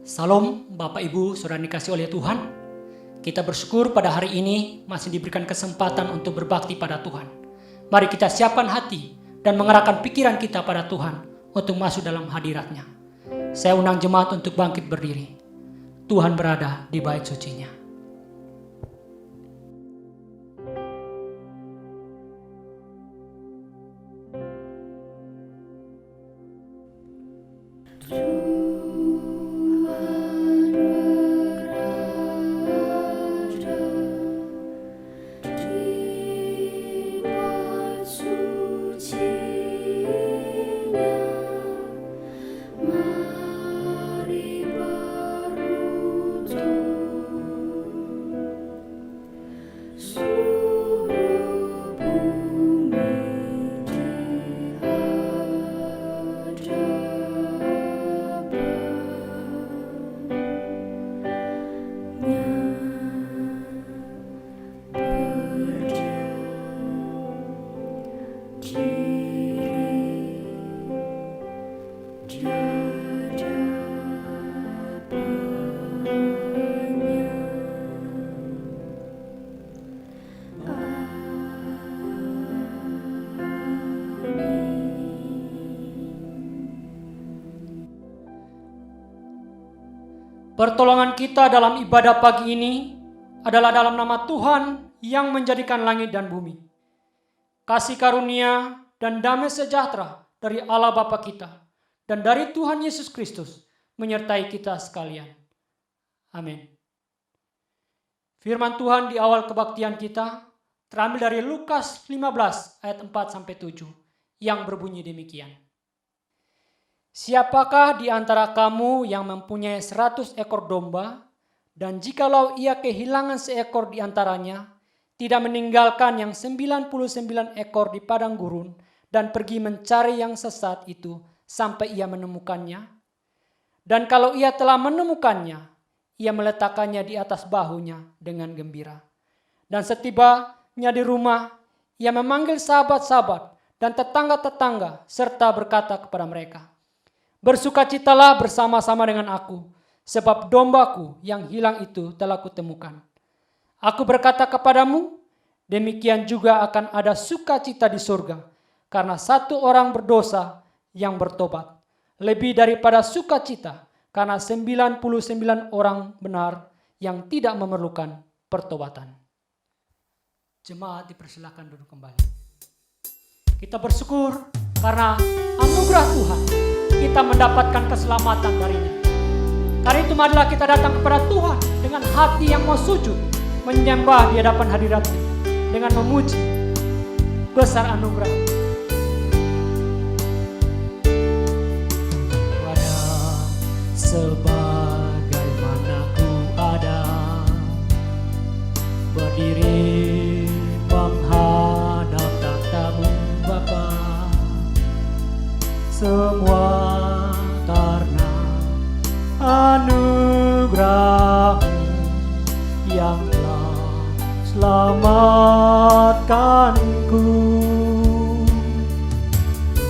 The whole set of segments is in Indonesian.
Salam Bapak Ibu Saudara dikasih oleh Tuhan. Kita bersyukur pada hari ini masih diberikan kesempatan untuk berbakti pada Tuhan. Mari kita siapkan hati dan mengarahkan pikiran kita pada Tuhan untuk masuk dalam hadirat-Nya. Saya undang jemaat untuk bangkit berdiri. Tuhan berada di bait suci-Nya. Pertolongan kita dalam ibadah pagi ini adalah dalam nama Tuhan yang menjadikan langit dan bumi. Kasih karunia dan damai sejahtera dari Allah Bapa kita dan dari Tuhan Yesus Kristus menyertai kita sekalian. Amin. Firman Tuhan di awal kebaktian kita terambil dari Lukas 15 ayat 4-7 yang berbunyi demikian. Siapakah di antara kamu yang mempunyai 100 ekor domba, dan jikalau ia kehilangan seekor di antaranya, tidak meninggalkan yang 99 ekor di padang gurun, dan pergi mencari yang sesat itu sampai ia menemukannya? Dan kalau ia telah menemukannya, ia meletakkannya di atas bahunya dengan gembira. Dan setibanya di rumah, ia memanggil sahabat-sahabat dan tetangga-tetangga, serta berkata kepada mereka, "Bersukacitalah bersama-sama dengan aku, sebab dombaku yang hilang itu telah kutemukan. Aku berkata kepadamu, demikian juga akan ada sukacita di surga, karena satu orang berdosa yang bertobat, lebih daripada sukacita karena 99 orang benar yang tidak memerlukan pertobatan." Jemaat dipersilakan duduk kembali. Kita bersyukur karena anugerah Tuhan kita mendapatkan keselamatan darinya. Karena itu marilah kita datang kepada Tuhan dengan hati yang mau sujud, menyembah di hadapan hadirat-Nya dengan memuji besar anugerah. Pada sebagaimana ku ada, berdiri menghadap takhta-Mu Bapa, semua karena anugerah-Mu yang telah selamatkanku.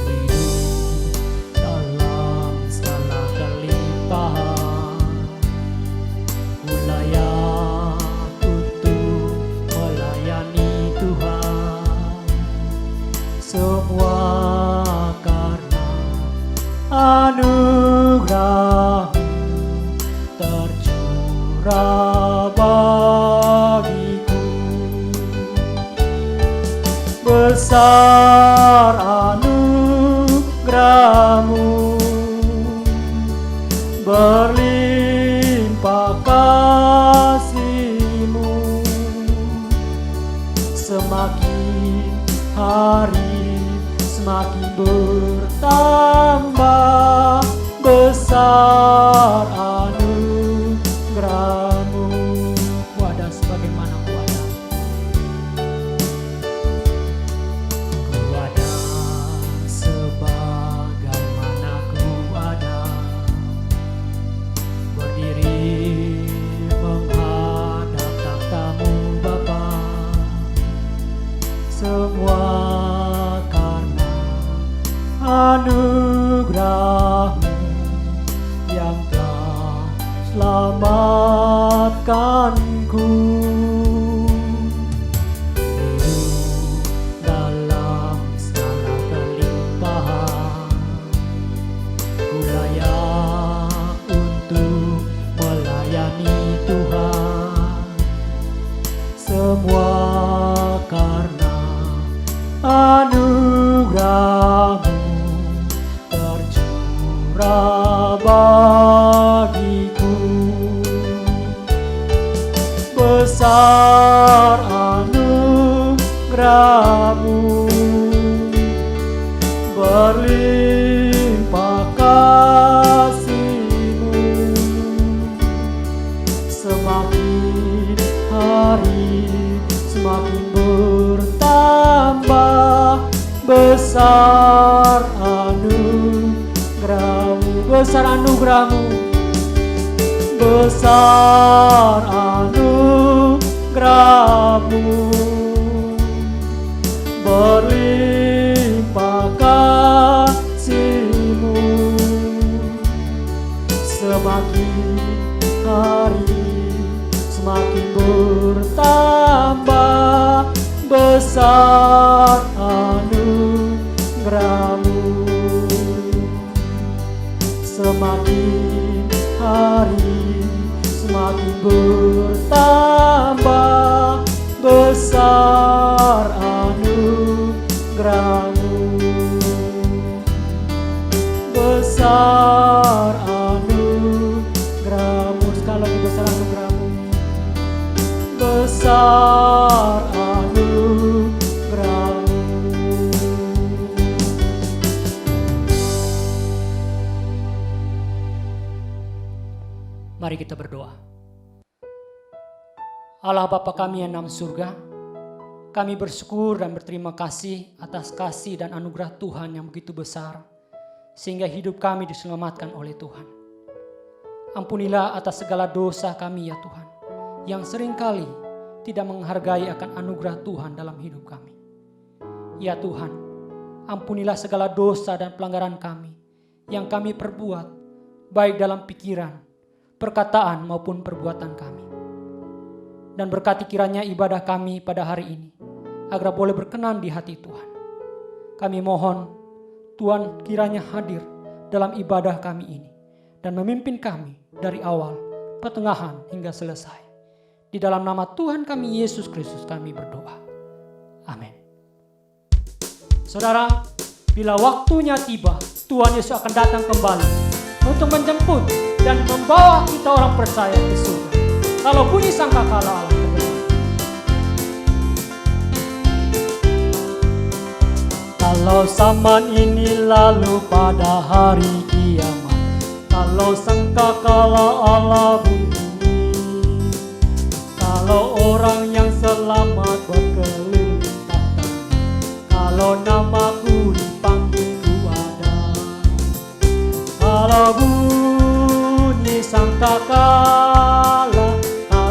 Hidup dalam segala kelimpahan, ku layak untuk melayani Tuhan. Semua anugerah-Mu tercurah bagiku. Besar anugerah-Mu, berlimpah kasih-Mu, semakin hari semakin bertambah besar anugerah-Mu. Kuada sebagaimana kuada, kuada sebagaimana kuada, berdiri menghadap takhta-Mu Bapa, semua anugerah-Mu yang telah anugerah bagiku. Besar anugerah-Mu, berlimpah kasih-Mu, semakin hari semakin bertambah. Besar anugerah-Mu, besar anugerah-Mu, besar anugerah-Mu, berlimpah kasih-Mu, semakin hari semakin bertambah. Besar anugerah-Mu, semakin hari semakin bertambah. Besar anugerah-Mu, besar anugerah-Mu. Sekali lagi, besar anugerah-Mu, besar anugerah-Mu. Mari kita berdoa. Allah Bapa kami yang dalam surga, kami bersyukur dan berterima kasih atas kasih dan anugerah Tuhan yang begitu besar, sehingga hidup kami diselamatkan oleh Tuhan. Ampunilah atas segala dosa kami ya Tuhan, yang seringkali tidak menghargai akan anugerah Tuhan dalam hidup kami. Ya Tuhan, ampunilah segala dosa dan pelanggaran kami yang kami perbuat, baik dalam pikiran, perkataan maupun perbuatan kami. Dan berkati kiranya ibadah kami pada hari ini, agar boleh berkenan di hati Tuhan. Kami mohon Tuhan kiranya hadir dalam ibadah kami ini, dan memimpin kami dari awal, pertengahan hingga selesai. Di dalam nama Tuhan kami Yesus Kristus kami berdoa. Amin. Saudara, bila waktunya tiba, Tuhan Yesus akan datang kembali untuk menjemput dan membawa kita orang percaya ke surga. Kalau bunyi sangkakala Allah terdengar. Kalau zaman ini lalu pada hari kiamat, kalau sangkakala Allah bunyi, kalau orang yang selamat berkeliling tahta, kalau namaku dipanggil ku ada, kalau bunyi sangkakala,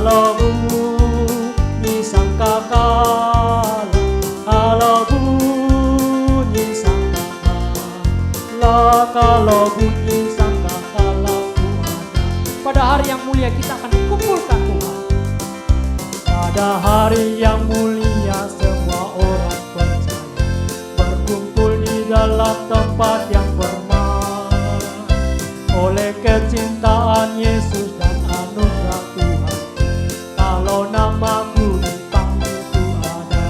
kalau bunyi sangkakala, kalau bunyi sangkakala, kalau bunyi sangkakala ku ada. Pada hari yang mulia kita akan dikumpulkan Tuhan. Pada hari yang mulia semua orang percaya berkumpul di dalam tempat yang permai. Oleh kecintaan Yesus dan anugerah Tuhan, kalau namaku dipanggil ku ada.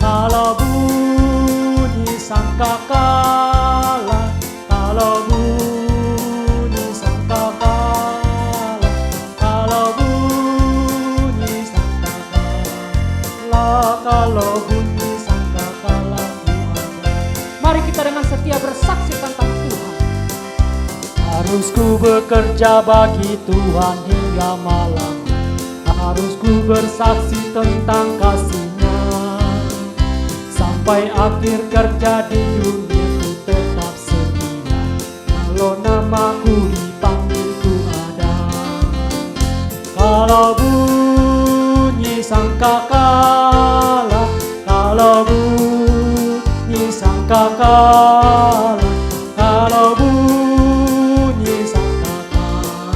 Kalau bunyi sangkakala, kalau bunyi sangkakala, kalau bunyi sangkakala, kalau bunyi sangkakala ku ada. Mari kita dengan setia bersaksi tentang Tuhan. Harus ku bekerja bagi Tuhan hingga malam, harus ku bersaksi tentang kasih-Nya. Sampai akhir kerja di dunia ku tetap setia, kalau namaku dipanggil ku ada. Kalau bunyi sangkakala, kalau bunyi sangkakala, kalau bunyi sangkakala,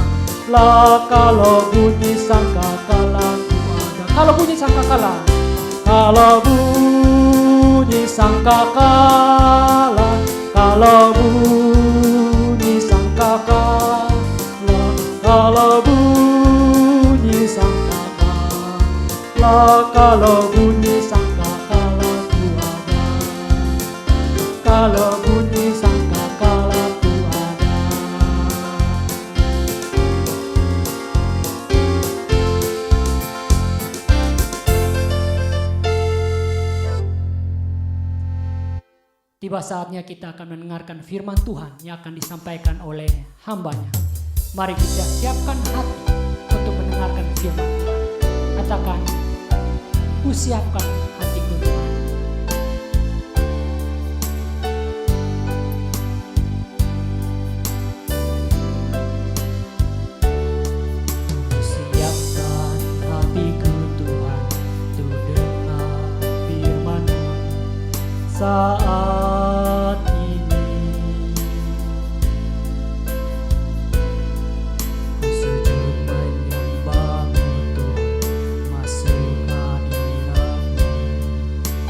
kalau bunyi sangkakala ku ada. Kalau bunyi sangkakala, kalau bunyi sangkakala, kalau bunyi sangkakala, kalau bunyi sangkakala, kalau bunyi sangkakala ku ada. Kalau bunyi sangkakala ku Tiba saatnya kita akan mendengarkan firman Tuhan yang akan disampaikan oleh hambanya. Mari kita siapkan hati untuk mendengarkan firman Tuhan. Katakan, ku siapkan hatiku Tuhan. Ku siapkan hatiku Tuhan untuk dengar firman-Mu saat ini. Ku sujud menyembah-Mu Tuhan, masuk hadirat-Mu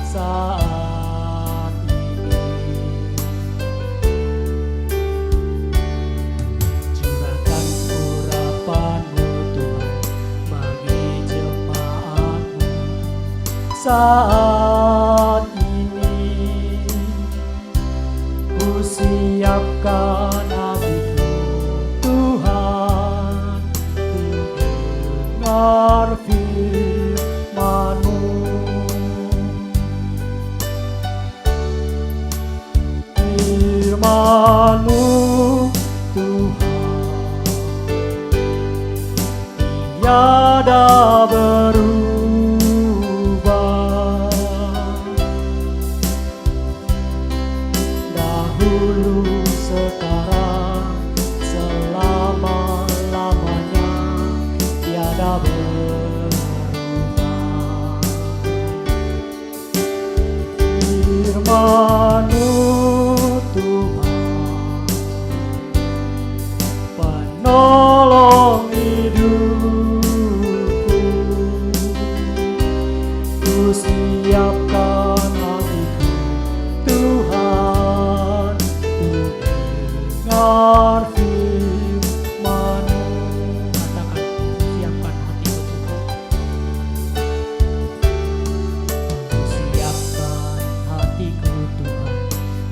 saat ini. Curahkan urapan-Mu Tuhan bagi jemaat-Mu saat ini. Ku siapkan hatiku Tuhan untuk dengar firman-Mu. Firman-Mu Tuhan tiada berubah, dahulu sekarang selama-lamanya tiada berubah. Firman-Mu Tuhan penolong hidupku. Ku siapkan hatiku Tuhan untuk dengar firman-Mu. Katakan, siapkan hatiku Tuhan. Ku siapkan hatiku Tuhan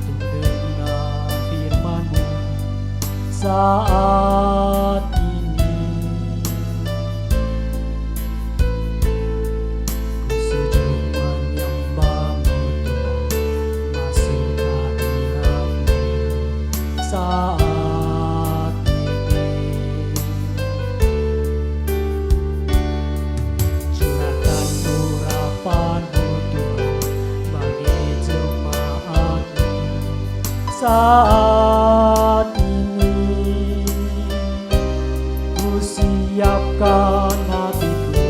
untuk dengar firman-Mu saat ini. Ku sujud menyembah-Mu Tuhan, masuk hadirat-Mu saat ini. Curahkan urapan-Mu Tuhan bagi jemaat-Mu saat ini. Ku siapkan hatiku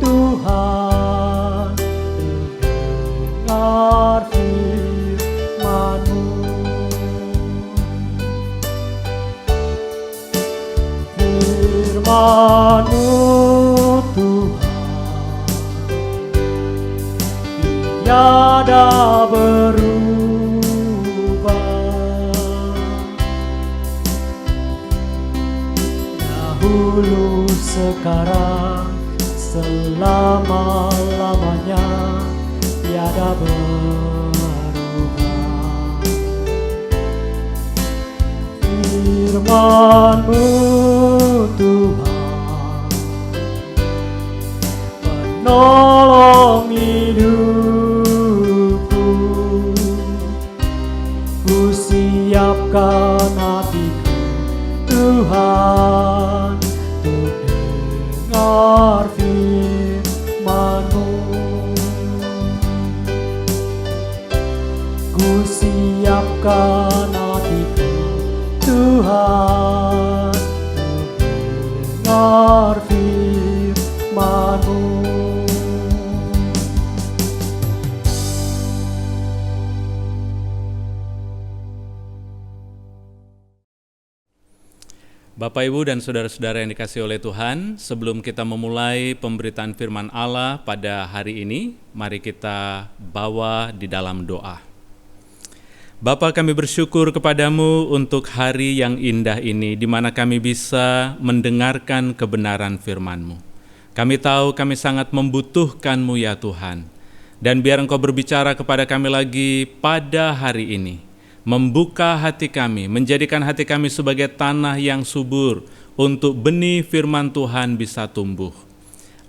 Tuhan untuk dengar firman-Mu. Firman-Mu Tuhan tiada berubah, dahulu sekarang selama-lamanya tiada berubah. Firman-Mu Tuhan penolong hidupku. Ku siapkan hatiku Tuhan untuk dengar firman-Mu. Ku siapkan hatiku Tuhan untuk dengar firman-Mu. Bapak, Ibu, dan saudara-saudara yang dikasihi oleh Tuhan, sebelum kita memulai pemberitaan firman Allah pada hari ini, mari kita bawa di dalam doa. Bapa, kami bersyukur kepadamu untuk hari yang indah ini, di mana kami bisa mendengarkan kebenaran firman-Mu. Kami tahu kami sangat membutuhkan-Mu ya Tuhan, dan biar Engkau berbicara kepada kami lagi pada hari ini, membuka hati kami, menjadikan hati kami sebagai tanah yang subur untuk benih firman Tuhan bisa tumbuh.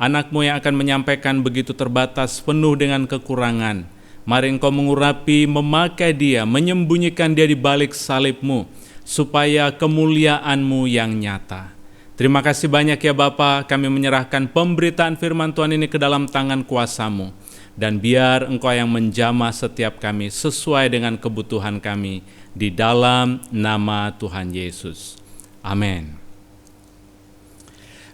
Anak-Mu yang akan menyampaikan begitu terbatas, penuh dengan kekurangan. Mari Engkau mengurapi, memakai dia, menyembunyikan dia di balik salib-Mu, supaya kemuliaan-Mu yang nyata. Terima kasih banyak ya Bapa, kami menyerahkan pemberitaan firman Tuhan ini ke dalam tangan kuasa-Mu. Dan biar Engkau yang menjamah setiap kami sesuai dengan kebutuhan kami, di dalam nama Tuhan Yesus. Amin.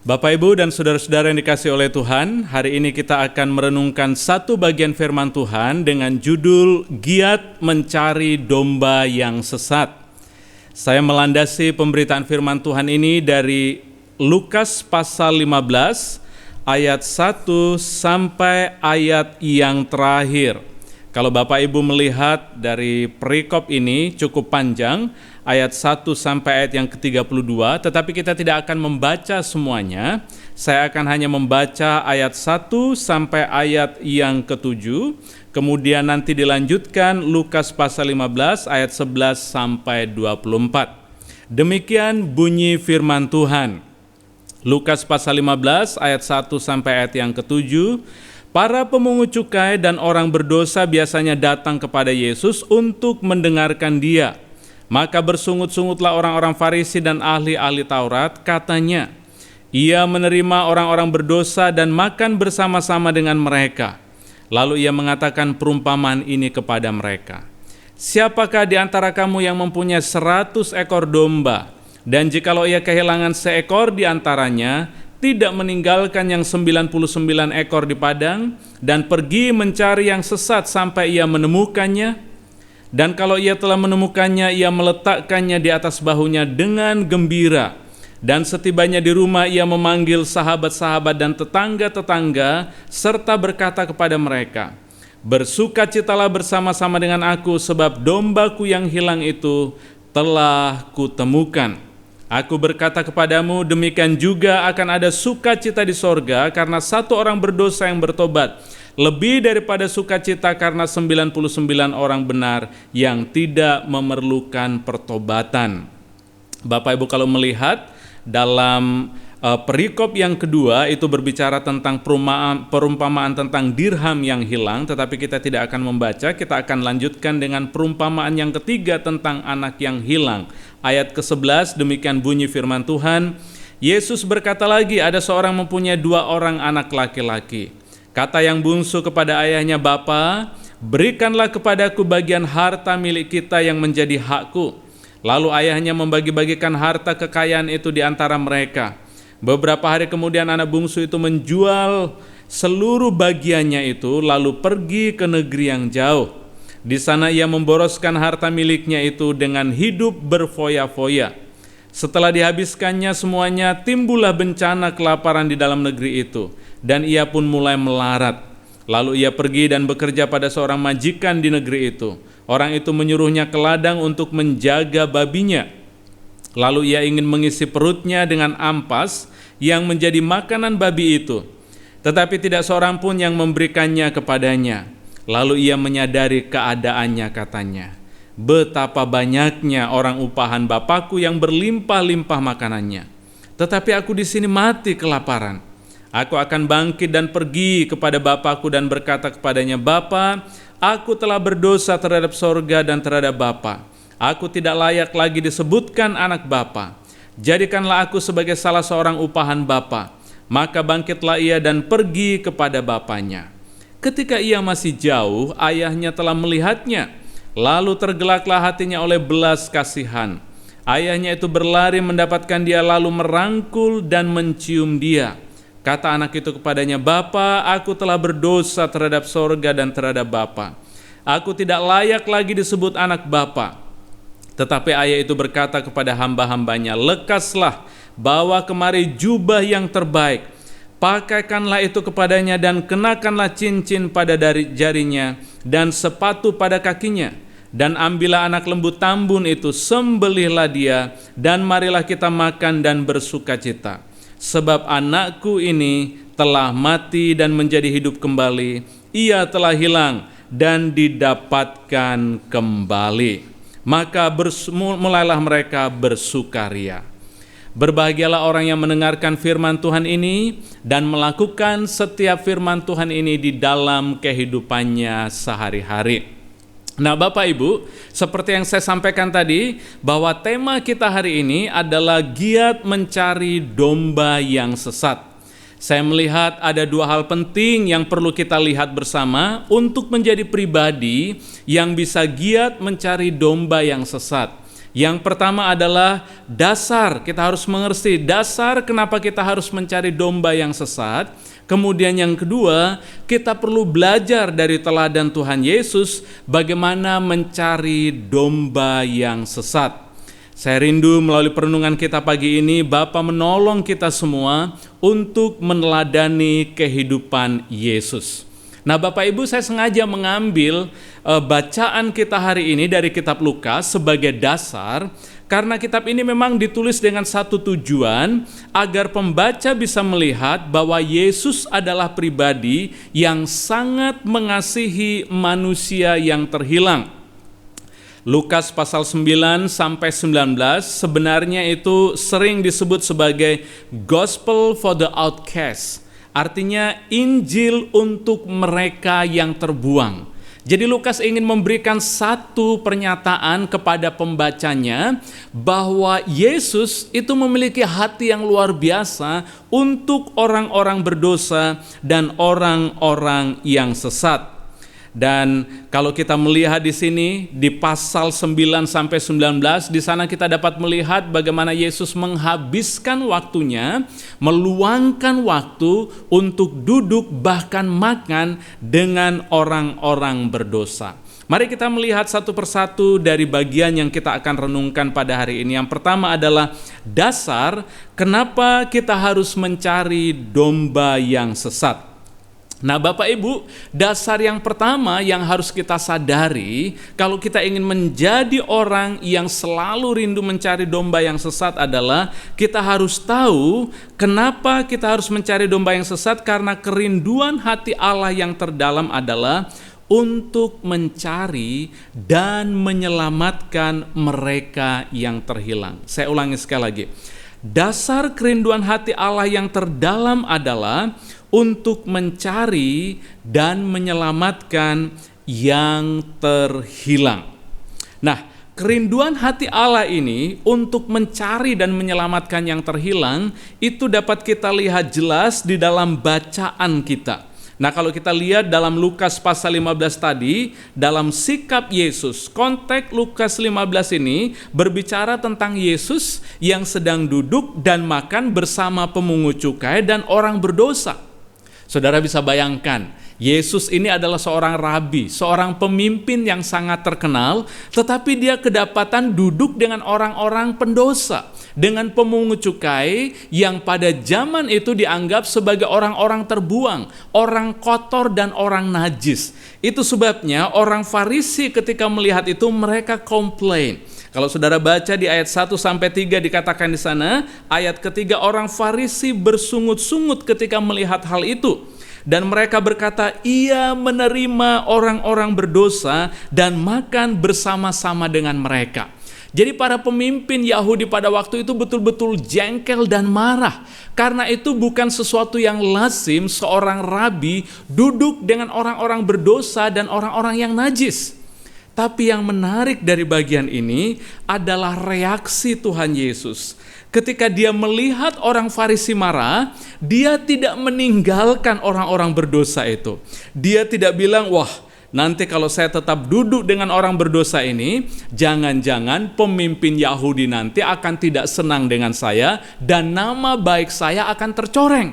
Bapak, Ibu, dan saudara-saudara yang dikasihi oleh Tuhan, hari ini kita akan merenungkan satu bagian firman Tuhan dengan judul Giat Mencari Domba yang Sesat. Saya melandasi pemberitaan firman Tuhan ini dari Lukas pasal 15 ayat 1 sampai ayat yang terakhir. Kalau Bapak Ibu melihat dari perikop ini cukup panjang, ayat 1 sampai ayat yang ke-32, tetapi kita tidak akan membaca semuanya. Saya akan hanya membaca ayat 1 sampai ayat yang ke-7, kemudian nanti dilanjutkan Lukas pasal 15 ayat 11 sampai 24. Demikian bunyi firman Tuhan. Lukas pasal 15 ayat 1 sampai ayat yang ke-7. Para pemungut cukai dan orang berdosa biasanya datang kepada Yesus untuk mendengarkan dia. Maka bersungut-sungutlah orang-orang Farisi dan ahli-ahli Taurat, katanya, ia menerima orang-orang berdosa dan makan bersama-sama dengan mereka. Lalu ia mengatakan perumpamaan ini kepada mereka. Siapakah di antara kamu yang mempunyai 100 ekor domba, dan jikalau ia kehilangan seekor di antaranya, tidak meninggalkan yang 99 ekor di padang, dan pergi mencari yang sesat sampai ia menemukannya? Dan kalau ia telah menemukannya, ia meletakkannya di atas bahunya dengan gembira. Dan setibanya di rumah, ia memanggil sahabat-sahabat dan tetangga-tetangga, serta berkata kepada mereka, bersukacitalah bersama-sama dengan aku, sebab dombaku yang hilang itu telah kutemukan. Aku berkata kepadamu, demikian juga akan ada sukacita di sorga karena satu orang berdosa yang bertobat, lebih daripada sukacita karena 99 orang benar yang tidak memerlukan pertobatan. Bapak Ibu, kalau melihat dalam perikop yang kedua itu berbicara tentang perumpamaan tentang dirham yang hilang, tetapi kita tidak akan membaca, kita akan lanjutkan dengan perumpamaan yang ketiga tentang anak yang hilang. Ayat ke-11 demikian bunyi firman Tuhan, Yesus berkata lagi, ada seorang mempunyai 2 orang anak laki-laki. Kata yang bungsu kepada ayahnya, Bapa, berikanlah kepadaku bagian harta milik kita yang menjadi hakku. Lalu ayahnya membagi-bagikan harta kekayaan itu di antara mereka. Beberapa hari kemudian anak bungsu itu menjual seluruh bagiannya itu, lalu pergi ke negeri yang jauh. Di sana ia memboroskan harta miliknya itu dengan hidup berfoya-foya. Setelah dihabiskannya semuanya, timbullah bencana kelaparan di dalam negeri itu, dan ia pun mulai melarat. Lalu ia pergi dan bekerja pada seorang majikan di negeri itu. Orang itu menyuruhnya ke ladang untuk menjaga babinya. Lalu ia ingin mengisi perutnya dengan ampas yang menjadi makanan babi itu. Tetapi tidak seorang pun yang memberikannya kepadanya. Lalu ia menyadari keadaannya, katanya, betapa banyaknya orang upahan Bapakku yang berlimpah-limpah makanannya. Tetapi aku di sini mati kelaparan. Aku akan bangkit dan pergi kepada Bapakku dan berkata kepadanya, Bapa, aku telah berdosa terhadap sorga dan terhadap Bapa. Aku tidak layak lagi disebutkan anak Bapa. Jadikanlah aku sebagai salah seorang upahan Bapa. Maka bangkitlah ia dan pergi kepada bapaknya. Ketika ia masih jauh, ayahnya telah melihatnya. Lalu tergelaklah hatinya oleh belas kasihan. Ayahnya itu berlari mendapatkan dia, lalu merangkul dan mencium dia. Kata anak itu kepadanya, Bapa, aku telah berdosa terhadap sorga dan terhadap Bapa. Aku tidak layak lagi disebut anak Bapa. Tetapi ayah itu berkata kepada hamba-hambanya, lekaslah, bawa kemari jubah yang terbaik, pakaikanlah itu kepadanya dan kenakanlah cincin pada jarinya dan sepatu pada kakinya. Dan ambillah anak lembu tambun itu, sembelihlah dia, dan marilah kita makan dan bersukacita. Sebab anakku ini telah mati dan menjadi hidup kembali, ia telah hilang dan didapatkan kembali. Maka mulailah mereka bersukaria. Berbahagialah orang yang mendengarkan firman Tuhan ini dan melakukan setiap firman Tuhan ini di dalam kehidupannya sehari-hari. Nah, Bapak Ibu, seperti yang saya sampaikan tadi, bahwa tema kita hari ini adalah giat mencari domba yang sesat. Saya melihat ada dua hal penting yang perlu kita lihat bersama untuk menjadi pribadi yang bisa giat mencari domba yang sesat. Yang pertama adalah dasar, kita harus mengerti dasar kenapa kita harus mencari domba yang sesat. Kemudian yang kedua, kita perlu belajar dari teladan Tuhan Yesus bagaimana mencari domba yang sesat. Saya rindu melalui perenungan kita pagi ini, Bapa menolong kita semua untuk meneladani kehidupan Yesus. Nah, Bapak Ibu, saya sengaja mengambil bacaan kita hari ini dari kitab Lukas sebagai dasar, karena kitab ini memang ditulis dengan satu tujuan, agar pembaca bisa melihat bahwa Yesus adalah pribadi yang sangat mengasihi manusia yang terhilang. Lukas pasal 9 sampai 19 sebenarnya itu sering disebut sebagai Gospel for the Outcast. Artinya Injil untuk mereka yang terbuang. Jadi Lukas ingin memberikan satu pernyataan kepada pembacanya bahwa Yesus itu memiliki hati yang luar biasa untuk orang-orang berdosa dan orang-orang yang sesat. Dan kalau kita melihat di sini di pasal 9 sampai 19, di sana kita dapat melihat bagaimana Yesus menghabiskan waktunya, meluangkan waktu untuk duduk bahkan makan dengan orang-orang berdosa. Mari kita melihat satu persatu dari bagian yang kita akan renungkan pada hari ini. Yang pertama adalah dasar kenapa kita harus mencari domba yang sesat. Nah, Bapak Ibu, dasar yang pertama yang harus kita sadari kalau kita ingin menjadi orang yang selalu rindu mencari domba yang sesat adalah kita harus tahu kenapa kita harus mencari domba yang sesat, karena kerinduan hati Allah yang terdalam adalah untuk mencari dan menyelamatkan mereka yang terhilang. Saya ulangi sekali lagi. Dasar kerinduan hati Allah yang terdalam adalah untuk mencari dan menyelamatkan yang terhilang. Nah, kerinduan hati Allah ini untuk mencari dan menyelamatkan yang terhilang itu dapat kita lihat jelas di dalam bacaan kita. Nah, kalau kita lihat dalam Lukas pasal 15 tadi, dalam sikap Yesus, konteks Lukas 15 ini berbicara tentang Yesus yang sedang duduk dan makan bersama pemungut cukai dan orang berdosa. Saudara bisa bayangkan, Yesus ini adalah seorang rabi, seorang pemimpin yang sangat terkenal, tetapi dia kedapatan duduk dengan orang-orang pendosa, dengan pemungut cukai yang pada zaman itu dianggap sebagai orang-orang terbuang, orang kotor dan orang najis. Itu sebabnya orang Farisi ketika melihat itu mereka komplain. Kalau saudara baca di ayat 1 sampai 3 dikatakan di sana, ayat ketiga, orang Farisi bersungut-sungut ketika melihat hal itu. Dan mereka berkata, ia menerima orang-orang berdosa dan makan bersama-sama dengan mereka. Jadi para pemimpin Yahudi pada waktu itu betul-betul jengkel dan marah. Karena itu bukan sesuatu yang lazim seorang rabi duduk dengan orang-orang berdosa dan orang-orang yang najis. Tapi yang menarik dari bagian ini adalah reaksi Tuhan Yesus. Ketika dia melihat orang Farisi marah, dia tidak meninggalkan orang-orang berdosa itu. Dia tidak bilang, wah, nanti kalau saya tetap duduk dengan orang berdosa ini, jangan-jangan pemimpin Yahudi nanti akan tidak senang dengan saya dan nama baik saya akan tercoreng.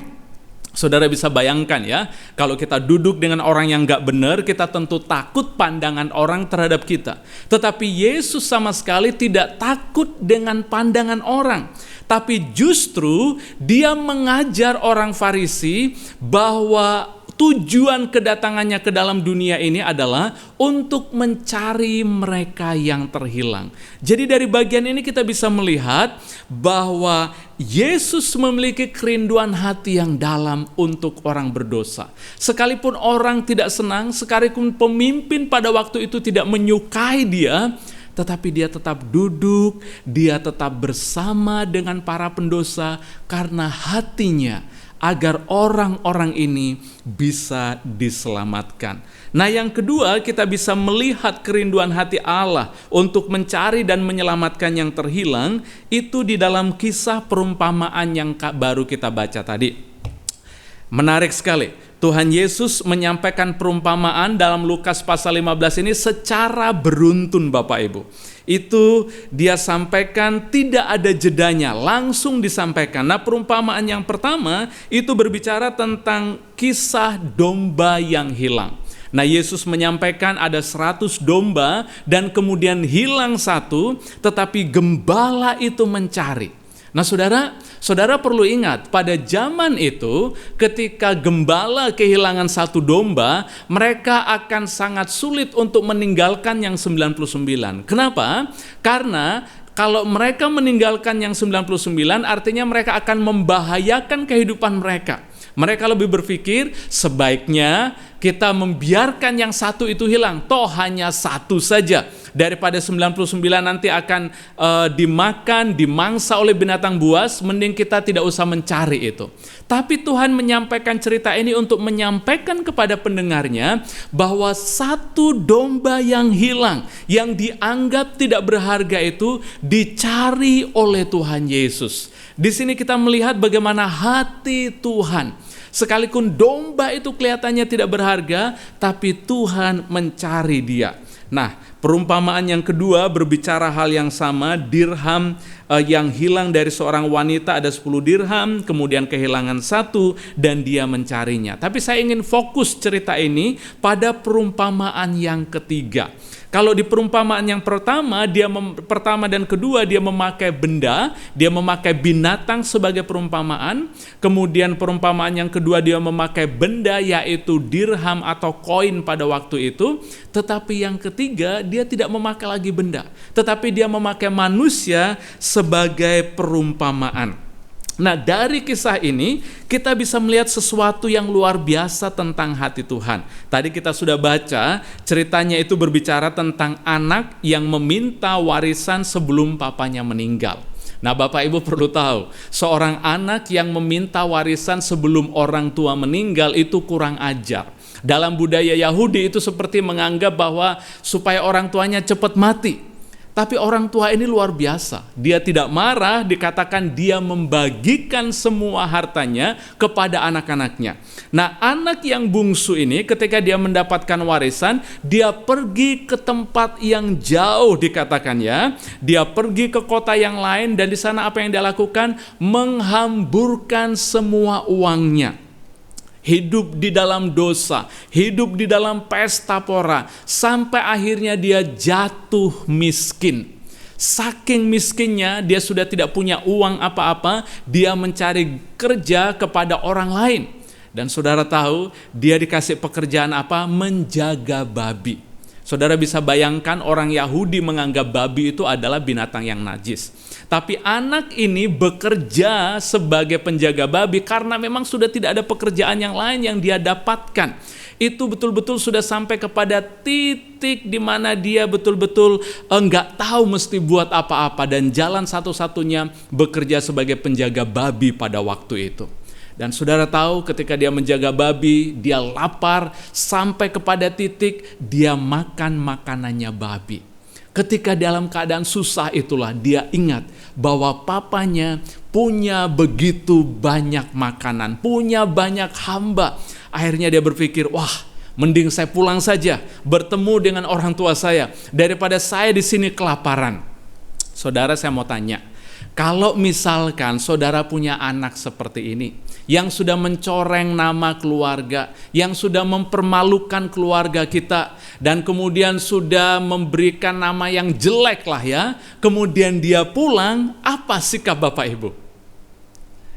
Saudara bisa bayangkan ya, kalau kita duduk dengan orang yang gak benar, kita tentu takut pandangan orang terhadap kita. Tetapi Yesus sama sekali tidak takut dengan pandangan orang. Tapi justru dia mengajar orang Farisi bahwa tujuan kedatangannya ke dalam dunia ini adalah untuk mencari mereka yang terhilang. Jadi dari bagian ini kita bisa melihat bahwa Yesus memiliki kerinduan hati yang dalam untuk orang berdosa. Sekalipun orang tidak senang, sekalipun pemimpin pada waktu itu tidak menyukai dia, tetapi dia tetap duduk, dia tetap bersama dengan para pendosa karena hatinya agar orang-orang ini bisa diselamatkan. Nah, yang kedua, kita bisa melihat kerinduan hati Allah untuk mencari dan menyelamatkan yang terhilang itu di dalam kisah perumpamaan yang baru kita baca tadi. Menarik sekali, Tuhan Yesus menyampaikan perumpamaan dalam Lukas pasal 15 ini secara beruntun Bapak Ibu. Itu dia sampaikan tidak ada jedanya, langsung disampaikan. Nah, perumpamaan yang pertama itu berbicara tentang kisah domba yang hilang. Nah, Yesus menyampaikan ada 100 domba dan kemudian hilang satu, tetapi gembala itu mencari. Nah, saudara perlu ingat, pada zaman itu ketika gembala kehilangan satu domba, mereka akan sangat sulit untuk meninggalkan yang 99. Kenapa? Karena kalau mereka meninggalkan yang 99, artinya mereka akan membahayakan kehidupan mereka. Mereka lebih berpikir sebaiknya kita membiarkan yang satu itu hilang, toh hanya satu saja. Daripada 99 nanti akan dimakan, dimangsa oleh binatang buas, mending kita tidak usah mencari itu. Tapi Tuhan menyampaikan cerita ini untuk menyampaikan kepada pendengarnya bahwa satu domba yang hilang, yang dianggap tidak berharga itu dicari oleh Tuhan Yesus. Di sini kita melihat bagaimana hati Tuhan. Sekalipun domba itu kelihatannya tidak berharga, tapi Tuhan mencari dia. Nah, perumpamaan yang kedua berbicara hal yang sama, dirham yang hilang dari seorang wanita, ada 10 dirham, kemudian kehilangan satu dan dia mencarinya. Tapi saya ingin fokus cerita ini pada perumpamaan yang ketiga. Kalau di perumpamaan yang pertama, pertama dan kedua dia memakai benda, dia memakai binatang sebagai perumpamaan. Kemudian perumpamaan yang kedua dia memakai benda, yaitu dirham atau koin pada waktu itu. Tetapi yang ketiga dia tidak memakai lagi benda, tetapi dia memakai manusia sebagai perumpamaan. Nah, dari kisah ini kita bisa melihat sesuatu yang luar biasa tentang hati Tuhan. Tadi kita sudah baca, ceritanya itu berbicara tentang anak yang meminta warisan sebelum papanya meninggal. Nah, Bapak Ibu perlu tahu, seorang anak yang meminta warisan sebelum orang tua meninggal itu kurang ajar. Dalam budaya Yahudi itu seperti menganggap bahwa supaya orang tuanya cepat mati. Tapi orang tua ini luar biasa. Dia tidak marah, dikatakan dia membagikan semua hartanya kepada anak-anaknya. Nah, anak yang bungsu ini ketika dia mendapatkan warisan, dia pergi ke tempat yang jauh dikatakan ya. Dia pergi ke kota yang lain dan di sana apa yang dia lakukan? Menghamburkan semua uangnya. Hidup di dalam dosa, hidup di dalam pesta pora, sampai akhirnya dia jatuh miskin. Saking miskinnya, dia sudah tidak punya uang apa-apa, dia mencari kerja kepada orang lain. Dan saudara tahu, dia dikasih pekerjaan apa? Menjaga babi. Saudara bisa bayangkan orang Yahudi menganggap babi itu adalah binatang yang najis. Tapi anak ini bekerja sebagai penjaga babi karena memang sudah tidak ada pekerjaan yang lain yang dia dapatkan. Itu betul-betul sudah sampai kepada titik di mana dia betul-betul enggak tahu mesti buat apa-apa dan jalan satu-satunya bekerja sebagai penjaga babi pada waktu itu. Dan saudara tahu ketika dia menjaga babi, dia lapar sampai kepada titik dia makan makanannya babi. Ketika dalam keadaan susah itulah dia ingat bahwa papanya punya begitu banyak makanan, punya banyak hamba. Akhirnya dia berpikir, wah, mending saya pulang saja bertemu dengan orang tua saya daripada saya di sini kelaparan. Saudara, saya mau tanya, kalau misalkan saudara punya anak seperti ini, yang sudah mencoreng nama keluarga, yang sudah mempermalukan keluarga kita, dan kemudian sudah memberikan nama yang jelek lah ya, kemudian dia pulang, apa sikap Bapak Ibu?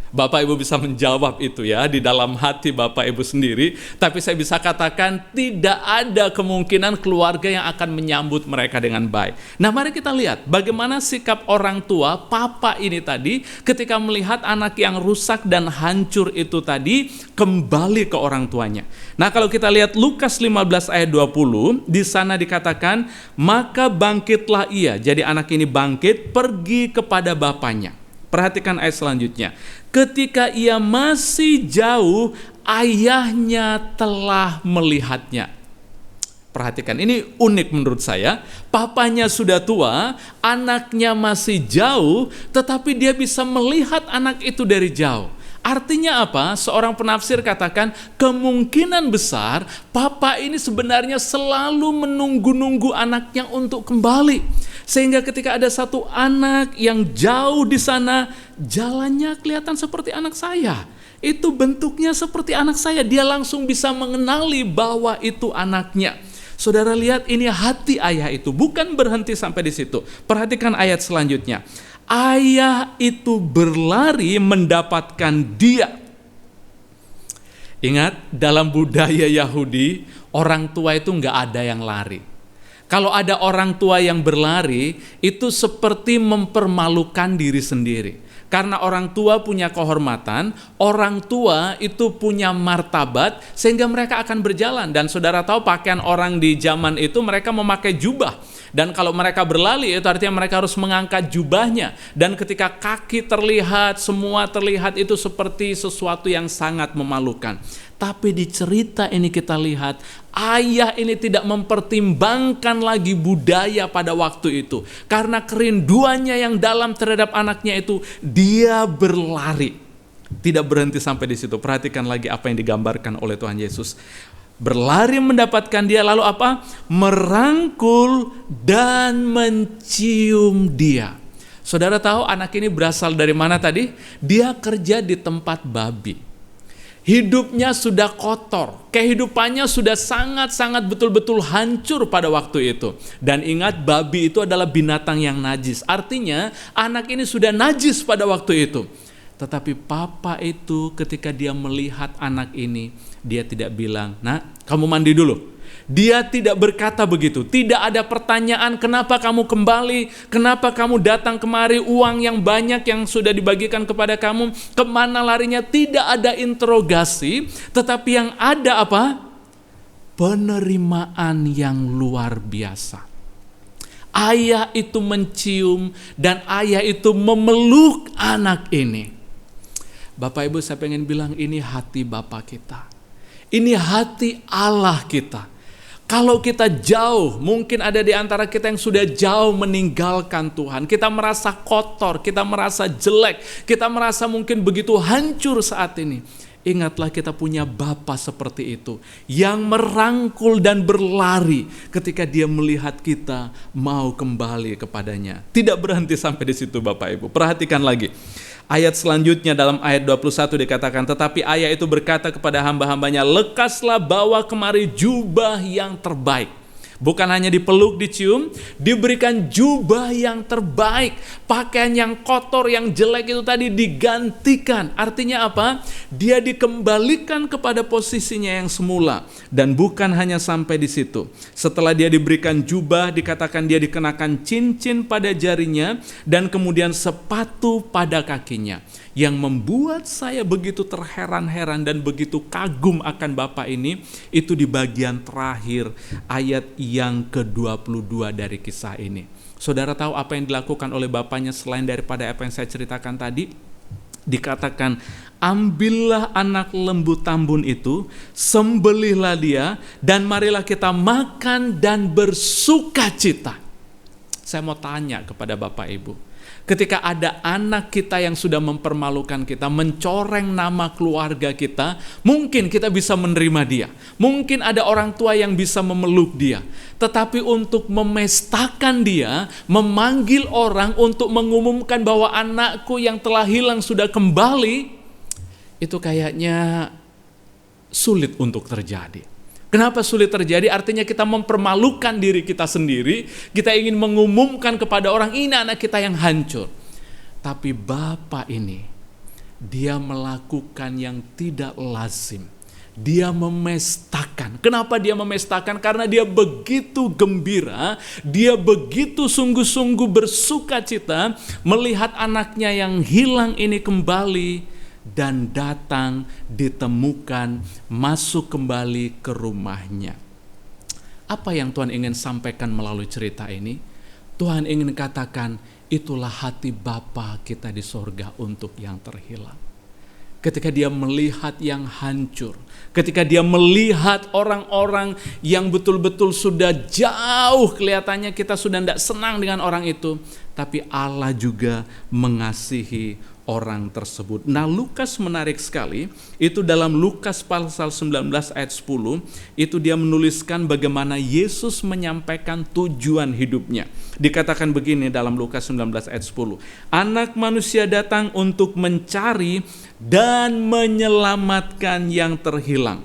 Bapak Ibu bisa menjawab itu ya di dalam hati Bapak Ibu sendiri, tapi saya bisa katakan tidak ada kemungkinan keluarga yang akan menyambut mereka dengan baik. Nah, mari kita lihat bagaimana sikap orang tua papa ini tadi ketika melihat anak yang rusak dan hancur itu tadi kembali ke orang tuanya. Nah, kalau kita lihat Lukas 15 ayat 20, di sana dikatakan, maka bangkitlah ia. Jadi anak ini bangkit pergi kepada bapaknya. Perhatikan ayat selanjutnya. Ketika ia masih jauh, ayahnya telah melihatnya. Perhatikan, ini unik menurut saya. Papanya sudah tua, anaknya masih jauh, tetapi dia bisa melihat anak itu dari jauh. Artinya apa? Seorang penafsir katakan kemungkinan besar papa ini sebenarnya selalu menunggu-nunggu anaknya untuk kembali. Sehingga ketika ada satu anak yang jauh di sana, jalannya kelihatan seperti anak saya. Itu bentuknya seperti anak saya. Dia langsung bisa mengenali bahwa itu anaknya. Saudara lihat, ini hati ayah itu. Bukan berhenti sampai di situ. Perhatikan ayat selanjutnya. Ayah itu berlari mendapatkan dia. Ingat, dalam budaya Yahudi, orang tua itu nggak ada yang lari. Kalau ada orang tua yang berlari, itu seperti mempermalukan diri sendiri. Karena orang tua punya kehormatan, orang tua itu punya martabat, sehingga mereka akan berjalan. Dan saudara tahu pakaian orang di zaman itu mereka memakai jubah. Dan kalau mereka berlari itu artinya mereka harus mengangkat jubahnya. Dan ketika kaki terlihat, semua terlihat itu seperti sesuatu yang sangat memalukan. Tapi di cerita ini kita lihat, ayah ini tidak mempertimbangkan lagi budaya pada waktu itu. Karena kerinduannya yang dalam terhadap anaknya itu, dia berlari. Tidak berhenti sampai di situ. Perhatikan lagi apa yang digambarkan oleh Tuhan Yesus. Berlari mendapatkan dia, lalu apa? Merangkul dan mencium dia. Saudara tahu anak ini berasal dari mana tadi? Dia kerja di tempat babi. Hidupnya sudah kotor, kehidupannya sudah sangat-sangat betul-betul hancur pada waktu itu. Dan ingat, babi itu adalah binatang yang najis. Artinya anak ini sudah najis pada waktu itu. Tetapi papa itu ketika dia melihat anak ini, dia tidak bilang, "Nak, kamu mandi dulu." Dia tidak berkata begitu. Tidak ada pertanyaan, kenapa kamu kembali, kenapa kamu datang kemari, uang yang banyak yang sudah dibagikan kepada kamu, kemana larinya. Tidak ada interogasi, tetapi yang ada apa? Penerimaan yang luar biasa. Ayah itu mencium dan ayah itu memeluk anak ini. Bapak Ibu, saya pengen bilang ini hati Bapa kita. Ini hati Allah kita. Kalau kita jauh, mungkin ada di antara kita yang sudah jauh meninggalkan Tuhan. Kita merasa kotor, kita merasa jelek, kita merasa mungkin begitu hancur saat ini. Ingatlah kita punya Bapa seperti itu, yang merangkul dan berlari ketika dia melihat kita mau kembali kepadanya. Tidak berhenti sampai di situ Bapak Ibu. Perhatikan lagi. Ayat selanjutnya dalam ayat 21 dikatakan, tetapi ayah itu berkata kepada hamba-hambanya, lekaslah bawa kemari jubah yang terbaik. Bukan hanya dipeluk, dicium, diberikan jubah yang terbaik. Pakaian yang kotor, yang jelek itu tadi digantikan. Artinya apa? Dia dikembalikan kepada posisinya yang semula. Dan bukan hanya sampai di situ. Setelah dia diberikan jubah, dikatakan dia dikenakan cincin pada jarinya dan kemudian sepatu pada kakinya. Yang membuat saya begitu terheran-heran dan begitu kagum akan Bapak ini, itu di bagian terakhir ayat yang ke-22 dari kisah ini. Saudara tahu apa yang dilakukan oleh bapaknya selain daripada apa yang saya ceritakan tadi? Dikatakan, ambillah anak lembu tambun itu, sembelihlah dia, dan marilah kita makan dan bersukacita. Saya mau tanya kepada Bapak Ibu, ketika ada anak kita yang sudah mempermalukan kita, mencoreng nama keluarga kita, mungkin kita bisa menerima dia. Mungkin ada orang tua yang bisa memeluk dia. Tetapi untuk memestakan dia, memanggil orang untuk mengumumkan bahwa anakku yang telah hilang sudah kembali, itu kayaknya sulit untuk terjadi. Kenapa sulit terjadi? Artinya kita mempermalukan diri kita sendiri. Kita ingin mengumumkan kepada orang, ini anak kita yang hancur. Tapi Bapa ini, dia melakukan yang tidak lazim. Dia memestakan. Kenapa dia memestakan? Karena dia begitu gembira, dia begitu sungguh-sungguh bersuka cita melihat anaknya yang hilang ini kembali dan datang, ditemukan, masuk kembali ke rumahnya. Apa yang Tuhan ingin sampaikan melalui cerita ini? Tuhan ingin katakan, itulah hati Bapa kita di sorga untuk yang terhilang. Ketika dia melihat yang hancur, ketika dia melihat orang-orang yang betul-betul sudah jauh, kelihatannya kita sudah tidak senang dengan orang itu, tapi Allah juga mengasihi orang tersebut. Nah, Lukas menarik sekali, itu dalam Lukas pasal 19 ayat 10, itu dia menuliskan bagaimana Yesus menyampaikan tujuan hidupnya. Dikatakan begini dalam Lukas 19 ayat 10, Anak manusia datang untuk mencari dan menyelamatkan yang terhilang.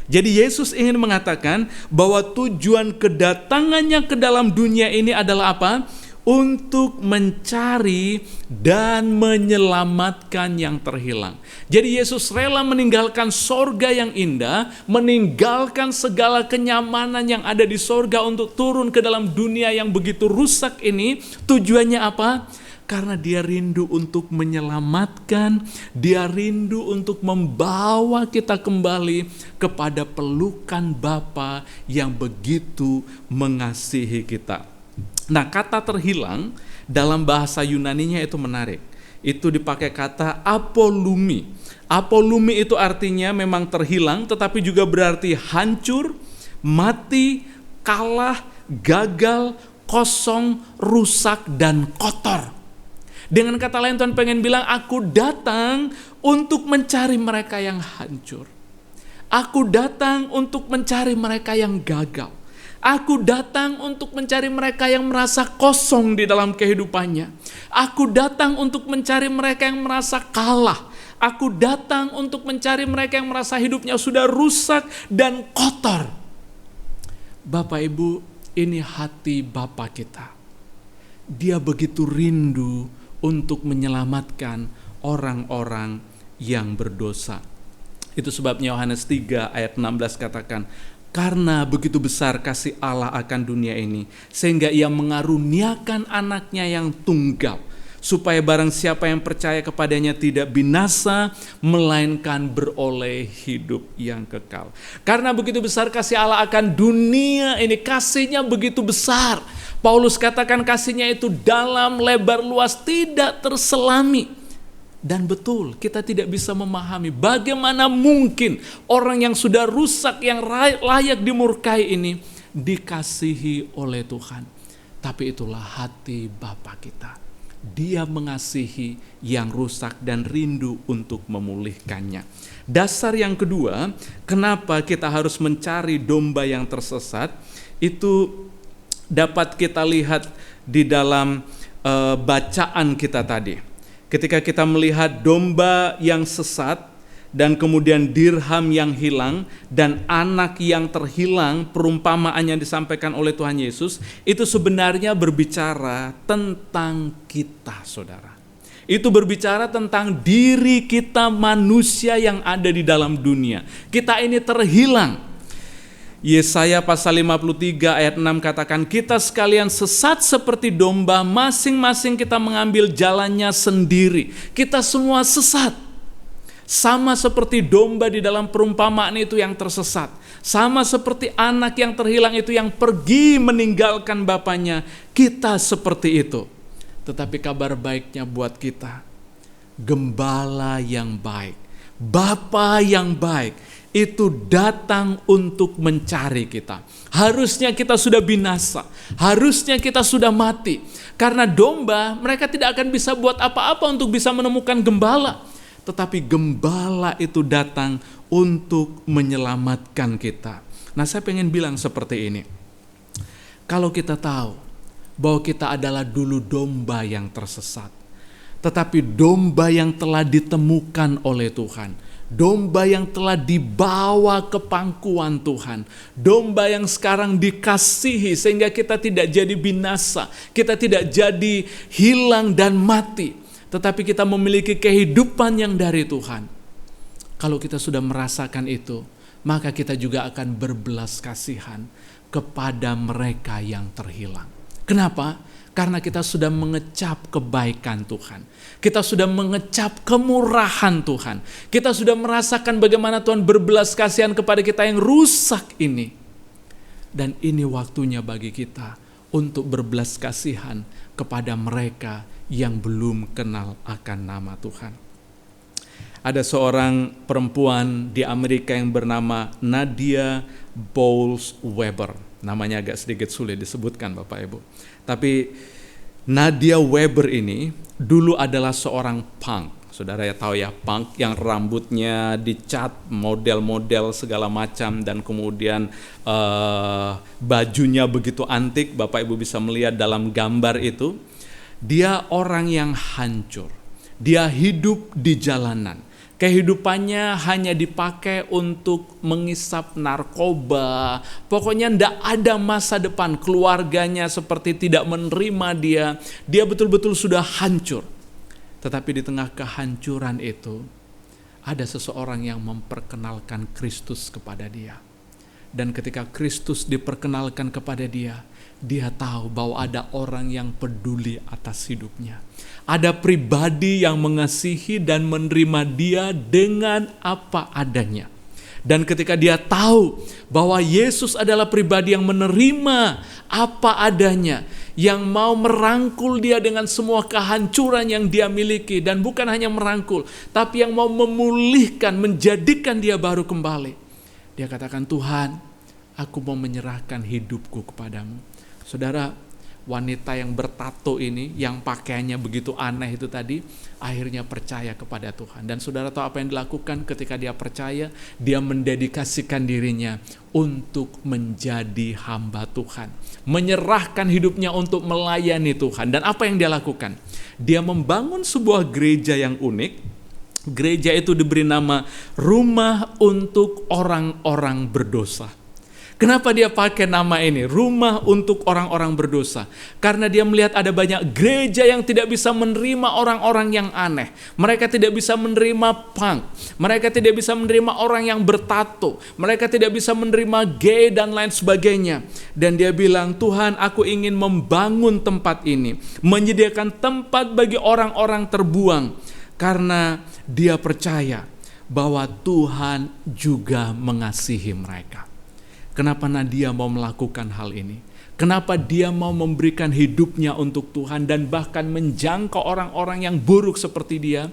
Jadi Yesus ingin mengatakan bahwa tujuan kedatangannya ke dalam dunia ini adalah apa? Untuk mencari dan menyelamatkan yang terhilang. Jadi Yesus rela meninggalkan sorga yang indah, meninggalkan segala kenyamanan yang ada di sorga untuk turun ke dalam dunia yang begitu rusak ini. Tujuannya apa? Karena dia rindu untuk menyelamatkan, dia rindu untuk membawa kita kembali kepada pelukan Bapa yang begitu mengasihi kita. Nah, kata terhilang dalam bahasa Yunaninya itu menarik. Itu dipakai kata apolumi. Apolumi itu artinya memang terhilang, tetapi juga berarti hancur, mati, kalah, gagal, kosong, rusak, dan kotor. Dengan kata lain Tuhan pengen bilang, aku datang untuk mencari mereka yang hancur. Aku datang untuk mencari mereka yang gagal. Aku datang untuk mencari mereka yang merasa kosong di dalam kehidupannya. Aku datang untuk mencari mereka yang merasa kalah. Aku datang untuk mencari mereka yang merasa hidupnya sudah rusak dan kotor. Bapak Ibu, ini hati Bapa kita. Dia begitu rindu untuk menyelamatkan orang-orang yang berdosa. Itu sebabnya Yohanes 3 ayat 16 katakan, karena begitu besar kasih Allah akan dunia ini, sehingga ia mengaruniakan anaknya yang tunggal, supaya barang siapa yang percaya kepadanya tidak binasa, melainkan beroleh hidup yang kekal. Karena begitu besar kasih Allah akan dunia ini, kasihnya begitu besar. Paulus katakan kasihnya itu dalam, lebar, luas, tidak terselami. Dan betul, kita tidak bisa memahami bagaimana mungkin orang yang sudah rusak, yang layak dimurkai ini dikasihi oleh Tuhan. Tapi itulah hati Bapa kita. Dia mengasihi yang rusak dan rindu untuk memulihkannya. Dasar yang kedua, kenapa kita harus mencari domba yang tersesat, itu dapat kita lihat di dalam bacaan kita tadi. Ketika kita melihat domba yang sesat dan kemudian dirham yang hilang dan anak yang terhilang, perumpamaan yang disampaikan oleh Tuhan Yesus, itu sebenarnya berbicara tentang kita, saudara. Itu berbicara tentang diri kita manusia yang ada di dalam dunia. Kita ini terhilang. Yesaya pasal 53 ayat 6 katakan, kita sekalian sesat seperti domba, masing-masing kita mengambil jalannya sendiri. Kita semua sesat. Sama seperti domba di dalam perumpamaan itu yang tersesat. Sama seperti anak yang terhilang itu yang pergi meninggalkan bapaknya. Kita seperti itu. Tetapi kabar baiknya buat kita, gembala yang baik, Bapa yang baik, itu datang untuk mencari kita. Harusnya kita sudah binasa, harusnya kita sudah mati. Karena domba, mereka tidak akan bisa buat apa-apa untuk bisa menemukan gembala. Tetapi gembala itu datang untuk menyelamatkan kita. Nah, saya pengen bilang seperti ini. Kalau kita tahu bahwa kita adalah dulu domba yang tersesat, tetapi domba yang telah ditemukan oleh Tuhan, domba yang telah dibawa ke pangkuan Tuhan, domba yang sekarang dikasihi sehingga kita tidak jadi binasa, kita tidak jadi hilang dan mati. tetapi kita memiliki kehidupan yang dari Tuhan. Kalau kita sudah merasakan itu, maka kita juga akan berbelas kasihan kepada mereka yang terhilang. Kenapa? Karena kita sudah mengecap kebaikan Tuhan. Kita sudah mengecap kemurahan Tuhan. Kita sudah merasakan bagaimana Tuhan berbelas kasihan kepada kita yang rusak ini. Dan ini waktunya bagi kita untuk berbelas kasihan kepada mereka yang belum kenal akan nama Tuhan. Ada seorang perempuan di Amerika yang bernama Nadia Bolz-Weber. Namanya agak sedikit sulit disebutkan Bapak Ibu. Tapi Nadia Weber ini dulu adalah seorang punk. Saudara ya tahu ya, punk yang rambutnya dicat model-model segala macam dan kemudian bajunya begitu antik. Bapak Ibu bisa melihat dalam gambar itu. Dia orang yang hancur. Dia hidup di jalanan. Kehidupannya hanya dipakai untuk mengisap narkoba. Pokoknya tidak ada masa depan. Keluarganya seperti tidak menerima dia. Dia betul-betul sudah hancur. Tetapi di tengah kehancuran itu, ada seseorang yang memperkenalkan Kristus kepada dia. Dan ketika Kristus diperkenalkan kepada dia, dia tahu bahwa ada orang yang peduli atas hidupnya. Ada pribadi yang mengasihi dan menerima dia dengan apa adanya. Dan ketika dia tahu bahwa Yesus adalah pribadi yang menerima apa adanya, yang mau merangkul dia dengan semua kehancuran yang dia miliki, dan bukan hanya merangkul, tapi yang mau memulihkan, menjadikan dia baru kembali. Dia katakan, Tuhan, aku mau menyerahkan hidupku kepadamu. Saudara, wanita yang bertato ini, yang pakaiannya begitu aneh itu tadi, akhirnya percaya kepada Tuhan. Dan saudara tahu apa yang dilakukan ketika dia percaya? Dia mendedikasikan dirinya untuk menjadi hamba Tuhan. Menyerahkan hidupnya untuk melayani Tuhan. Dan apa yang dia lakukan? Dia membangun sebuah gereja yang unik. Gereja itu diberi nama Rumah untuk Orang-orang Berdosa. Kenapa dia pakai nama ini, Rumah untuk Orang-orang Berdosa? Karena dia melihat ada banyak gereja yang tidak bisa menerima orang-orang yang aneh. Mereka tidak bisa menerima punk. Mereka tidak bisa menerima orang yang bertato. Mereka tidak bisa menerima gay dan lain sebagainya. Dan dia bilang, Tuhan, aku ingin membangun tempat ini. Menyediakan tempat bagi orang-orang terbuang. Karena dia percaya bahwa Tuhan juga mengasihi mereka. Kenapa Nadia mau melakukan hal ini? Kenapa dia mau memberikan hidupnya untuk Tuhan dan bahkan menjangkau orang-orang yang buruk seperti dia?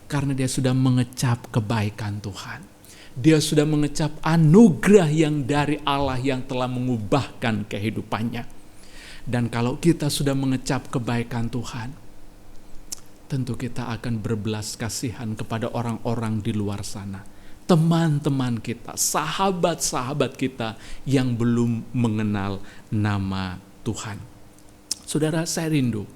Karena dia sudah mengecap kebaikan Tuhan. Dia sudah mengecap anugerah yang dari Allah yang telah mengubahkan kehidupannya. Dan kalau kita sudah mengecap kebaikan Tuhan, tentu kita akan berbelas kasihan kepada orang-orang di luar sana. Teman-teman kita, sahabat-sahabat kita yang belum mengenal nama Tuhan. Saudara, saya rindu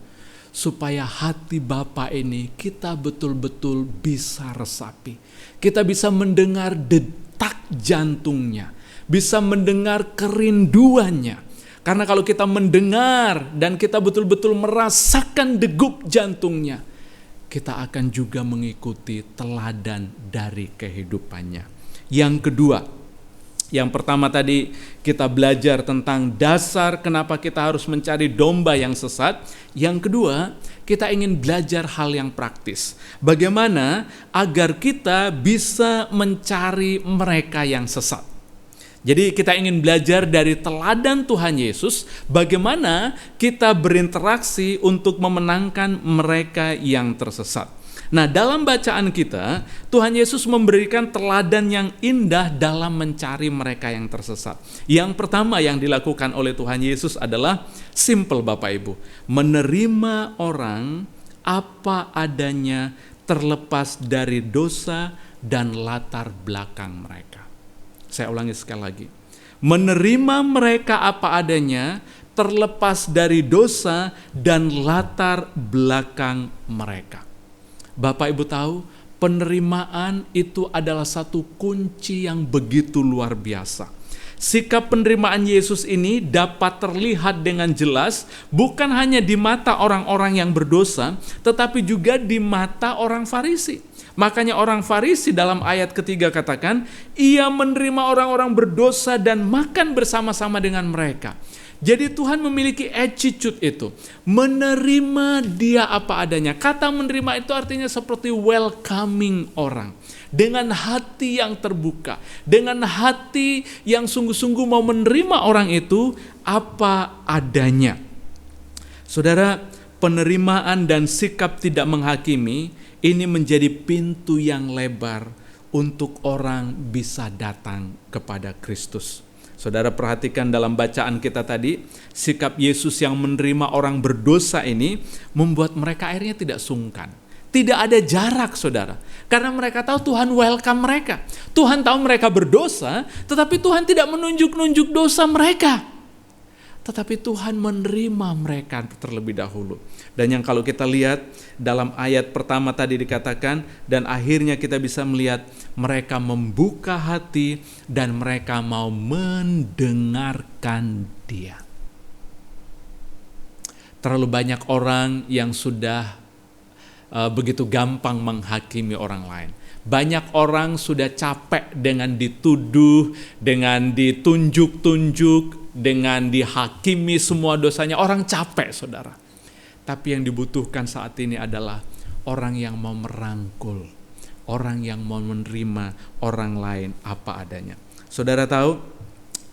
supaya hati Bapa ini kita betul-betul bisa resapi. Kita bisa mendengar detak jantungnya, bisa mendengar kerinduannya. Karena kalau kita mendengar dan kita betul-betul merasakan degup jantungnya, kita akan juga mengikuti teladan dari kehidupannya. Yang kedua, yang pertama tadi kita belajar tentang dasar kenapa kita harus mencari domba yang sesat. Yang kedua, kita ingin belajar hal yang praktis. Bagaimana agar kita bisa mencari mereka yang sesat. Jadi kita ingin belajar dari teladan Tuhan Yesus, bagaimana kita berinteraksi untuk memenangkan mereka yang tersesat. Nah, dalam bacaan kita, Tuhan Yesus memberikan teladan yang indah dalam mencari mereka yang tersesat. Yang pertama yang dilakukan oleh Tuhan Yesus adalah simple Bapak Ibu. Menerima orang apa adanya terlepas dari dosa dan latar belakang mereka. Saya ulangi sekali lagi. Menerima mereka apa adanya terlepas dari dosa dan latar belakang mereka. Bapak Ibu tahu, penerimaan itu adalah satu kunci yang begitu luar biasa. Sikap penerimaan Yesus ini dapat terlihat dengan jelas bukan hanya di mata orang-orang yang berdosa, tetapi juga di mata orang Farisi. Makanya orang Farisi dalam ayat ketiga katakan, ia menerima orang-orang berdosa dan makan bersama-sama dengan mereka. Jadi Tuhan memiliki attitude itu, menerima dia apa adanya. Kata menerima itu artinya seperti welcoming orang, dengan hati yang terbuka, dengan hati yang sungguh-sungguh mau menerima orang itu apa adanya. Saudara, penerimaan dan sikap tidak menghakimi ini menjadi pintu yang lebar untuk orang bisa datang kepada Kristus. Saudara perhatikan dalam bacaan kita tadi, sikap Yesus yang menerima orang berdosa ini membuat mereka akhirnya tidak sungkan. Tidak ada jarak, saudara. Karena mereka tahu Tuhan welcome mereka. Tuhan tahu mereka berdosa, tetapi Tuhan tidak menunjuk-nunjuk dosa mereka. Tetapi Tuhan menerima mereka terlebih dahulu. Dan yang kalau kita lihat dalam ayat pertama tadi dikatakan, dan akhirnya kita bisa melihat mereka membuka hati dan mereka mau mendengarkan dia. Terlalu banyak orang yang sudah begitu gampang menghakimi orang lain. Banyak orang sudah capek dengan dituduh, dengan ditunjuk-tunjuk, dengan dihakimi semua dosanya. Orang capek, saudara. Tapi yang dibutuhkan saat ini adalah orang yang mau merangkul, orang yang mau menerima orang lain apa adanya. Saudara tahu,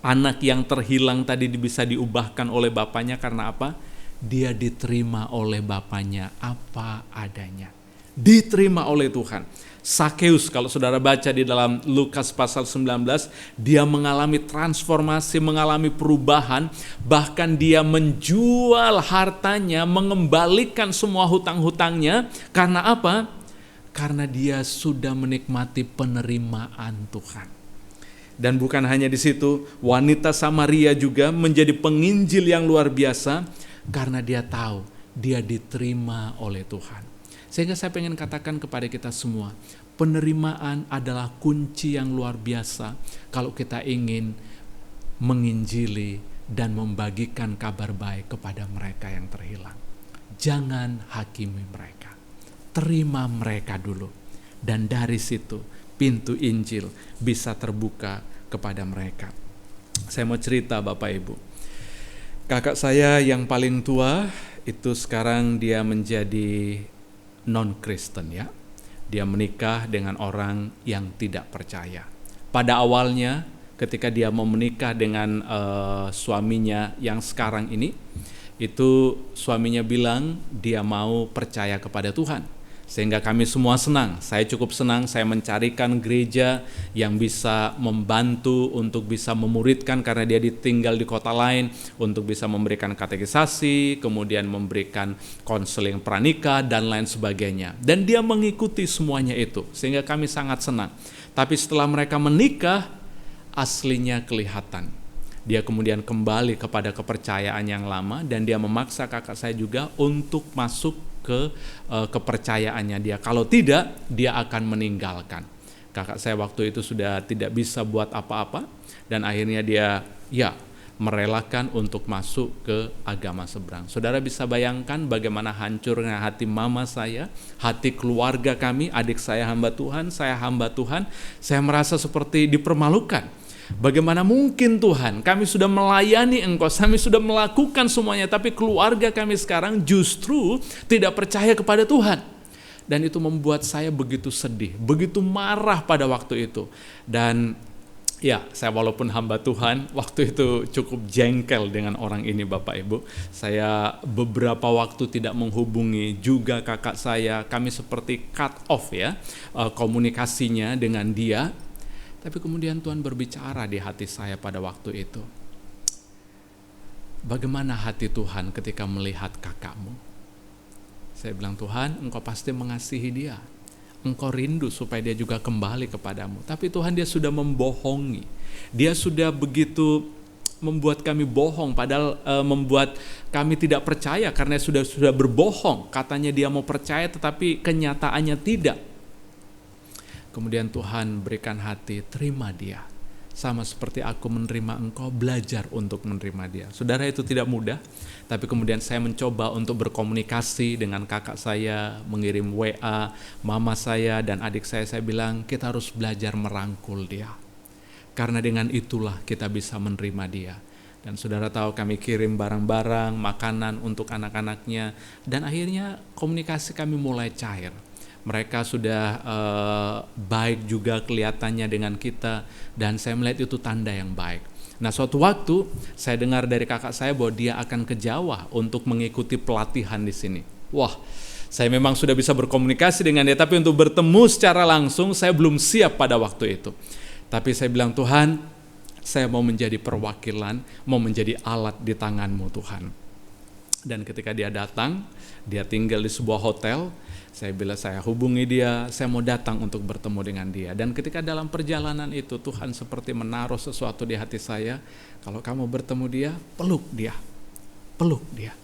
anak yang terhilang tadi bisa diubahkan oleh bapaknya karena apa? Dia diterima oleh bapaknya apa adanya. Diterima oleh Tuhan. Sakeus, kalau saudara baca di dalam Lukas pasal 19, dia mengalami transformasi, mengalami perubahan, bahkan dia menjual hartanya, mengembalikan semua hutang-hutangnya. Karena apa? Karena dia sudah menikmati penerimaan Tuhan. Dan bukan hanya di situ, wanita Samaria juga menjadi penginjil yang luar biasa, karena dia tahu dia diterima oleh Tuhan. Sehingga saya ingin katakan kepada kita semua, penerimaan adalah kunci yang luar biasa kalau kita ingin menginjili dan membagikan kabar baik kepada mereka yang terhilang. Jangan hakimi mereka, terima mereka dulu. Dan dari situ pintu Injil bisa terbuka kepada mereka. Saya mau cerita Bapak Ibu. Kakak saya yang paling tua itu sekarang dia menjadi non-Kristen ya. Dia menikah dengan orang yang tidak percaya. Pada awalnya ketika dia mau menikah dengan suaminya yang sekarang ini, itu suaminya bilang dia mau percaya kepada Tuhan. Sehingga kami semua senang, saya cukup senang, saya mencarikan gereja yang bisa membantu untuk bisa memuridkan karena dia ditinggal di kota lain, untuk bisa memberikan katekisasi, kemudian memberikan konseling pranikah dan lain sebagainya. Dan dia mengikuti semuanya itu, sehingga kami sangat senang. Tapi setelah mereka menikah, aslinya kelihatan. Dia kemudian kembali kepada kepercayaan yang lama dan dia memaksa kakak saya juga untuk masuk ke kepercayaannya dia. Kalau tidak, dia akan meninggalkan. Kakak saya waktu itu sudah tidak bisa buat apa-apa dan akhirnya dia merelakan untuk masuk ke agama seberang. Saudara bisa bayangkan bagaimana hancurnya hati mama saya, hati keluarga kami, adik saya hamba Tuhan, saya hamba Tuhan. Saya merasa seperti dipermalukan. Bagaimana mungkin Tuhan, kami sudah melayani Engkau, kami sudah melakukan semuanya, tapi keluarga kami sekarang justru tidak percaya kepada Tuhan. Dan itu membuat saya begitu sedih, begitu marah pada waktu itu. Dan saya walaupun hamba Tuhan, waktu itu cukup jengkel dengan orang ini Bapak Ibu. Saya beberapa waktu tidak menghubungi juga kakak saya, kami seperti cut off komunikasinya dengan dia. Tapi kemudian Tuhan berbicara di hati saya pada waktu itu. Bagaimana hati Tuhan ketika melihat kakakmu? Saya bilang, Tuhan, Engkau pasti mengasihi dia. Engkau rindu supaya dia juga kembali kepadamu. Tapi Tuhan, dia sudah membohongi. Dia sudah begitu membuat kami bohong, padahal membuat kami tidak percaya karena sudah berbohong. Katanya dia mau percaya tetapi kenyataannya tidak. Kemudian Tuhan berikan hati, terima dia. sama seperti aku menerima engkau, belajar untuk menerima dia. Saudara, itu tidak mudah, tapi kemudian saya mencoba untuk berkomunikasi dengan kakak saya, mengirim WA, mama saya dan adik saya bilang kita harus belajar merangkul dia. Karena dengan itulah kita bisa menerima dia. Dan saudara tahu kami kirim barang-barang, makanan untuk anak-anaknya, dan akhirnya komunikasi kami mulai cair. Mereka sudah baik juga kelihatannya dengan kita, dan saya melihat itu tanda yang baik. Nah, suatu waktu saya dengar dari kakak saya bahwa dia akan ke Jawa untuk mengikuti pelatihan di sini. Wah, saya memang sudah bisa berkomunikasi dengan dia, tapi untuk bertemu secara langsung saya belum siap pada waktu itu. Tapi saya bilang, Tuhan, saya mau menjadi perwakilan, mau menjadi alat di tangan-Mu Tuhan. Dan ketika dia datang, dia tinggal di sebuah hotel. Saya bilang, saya hubungi dia, saya mau datang untuk bertemu dengan dia. Dan ketika dalam perjalanan itu, Tuhan seperti menaruh sesuatu di hati saya. Kalau kamu bertemu dia, peluk dia. Peluk dia.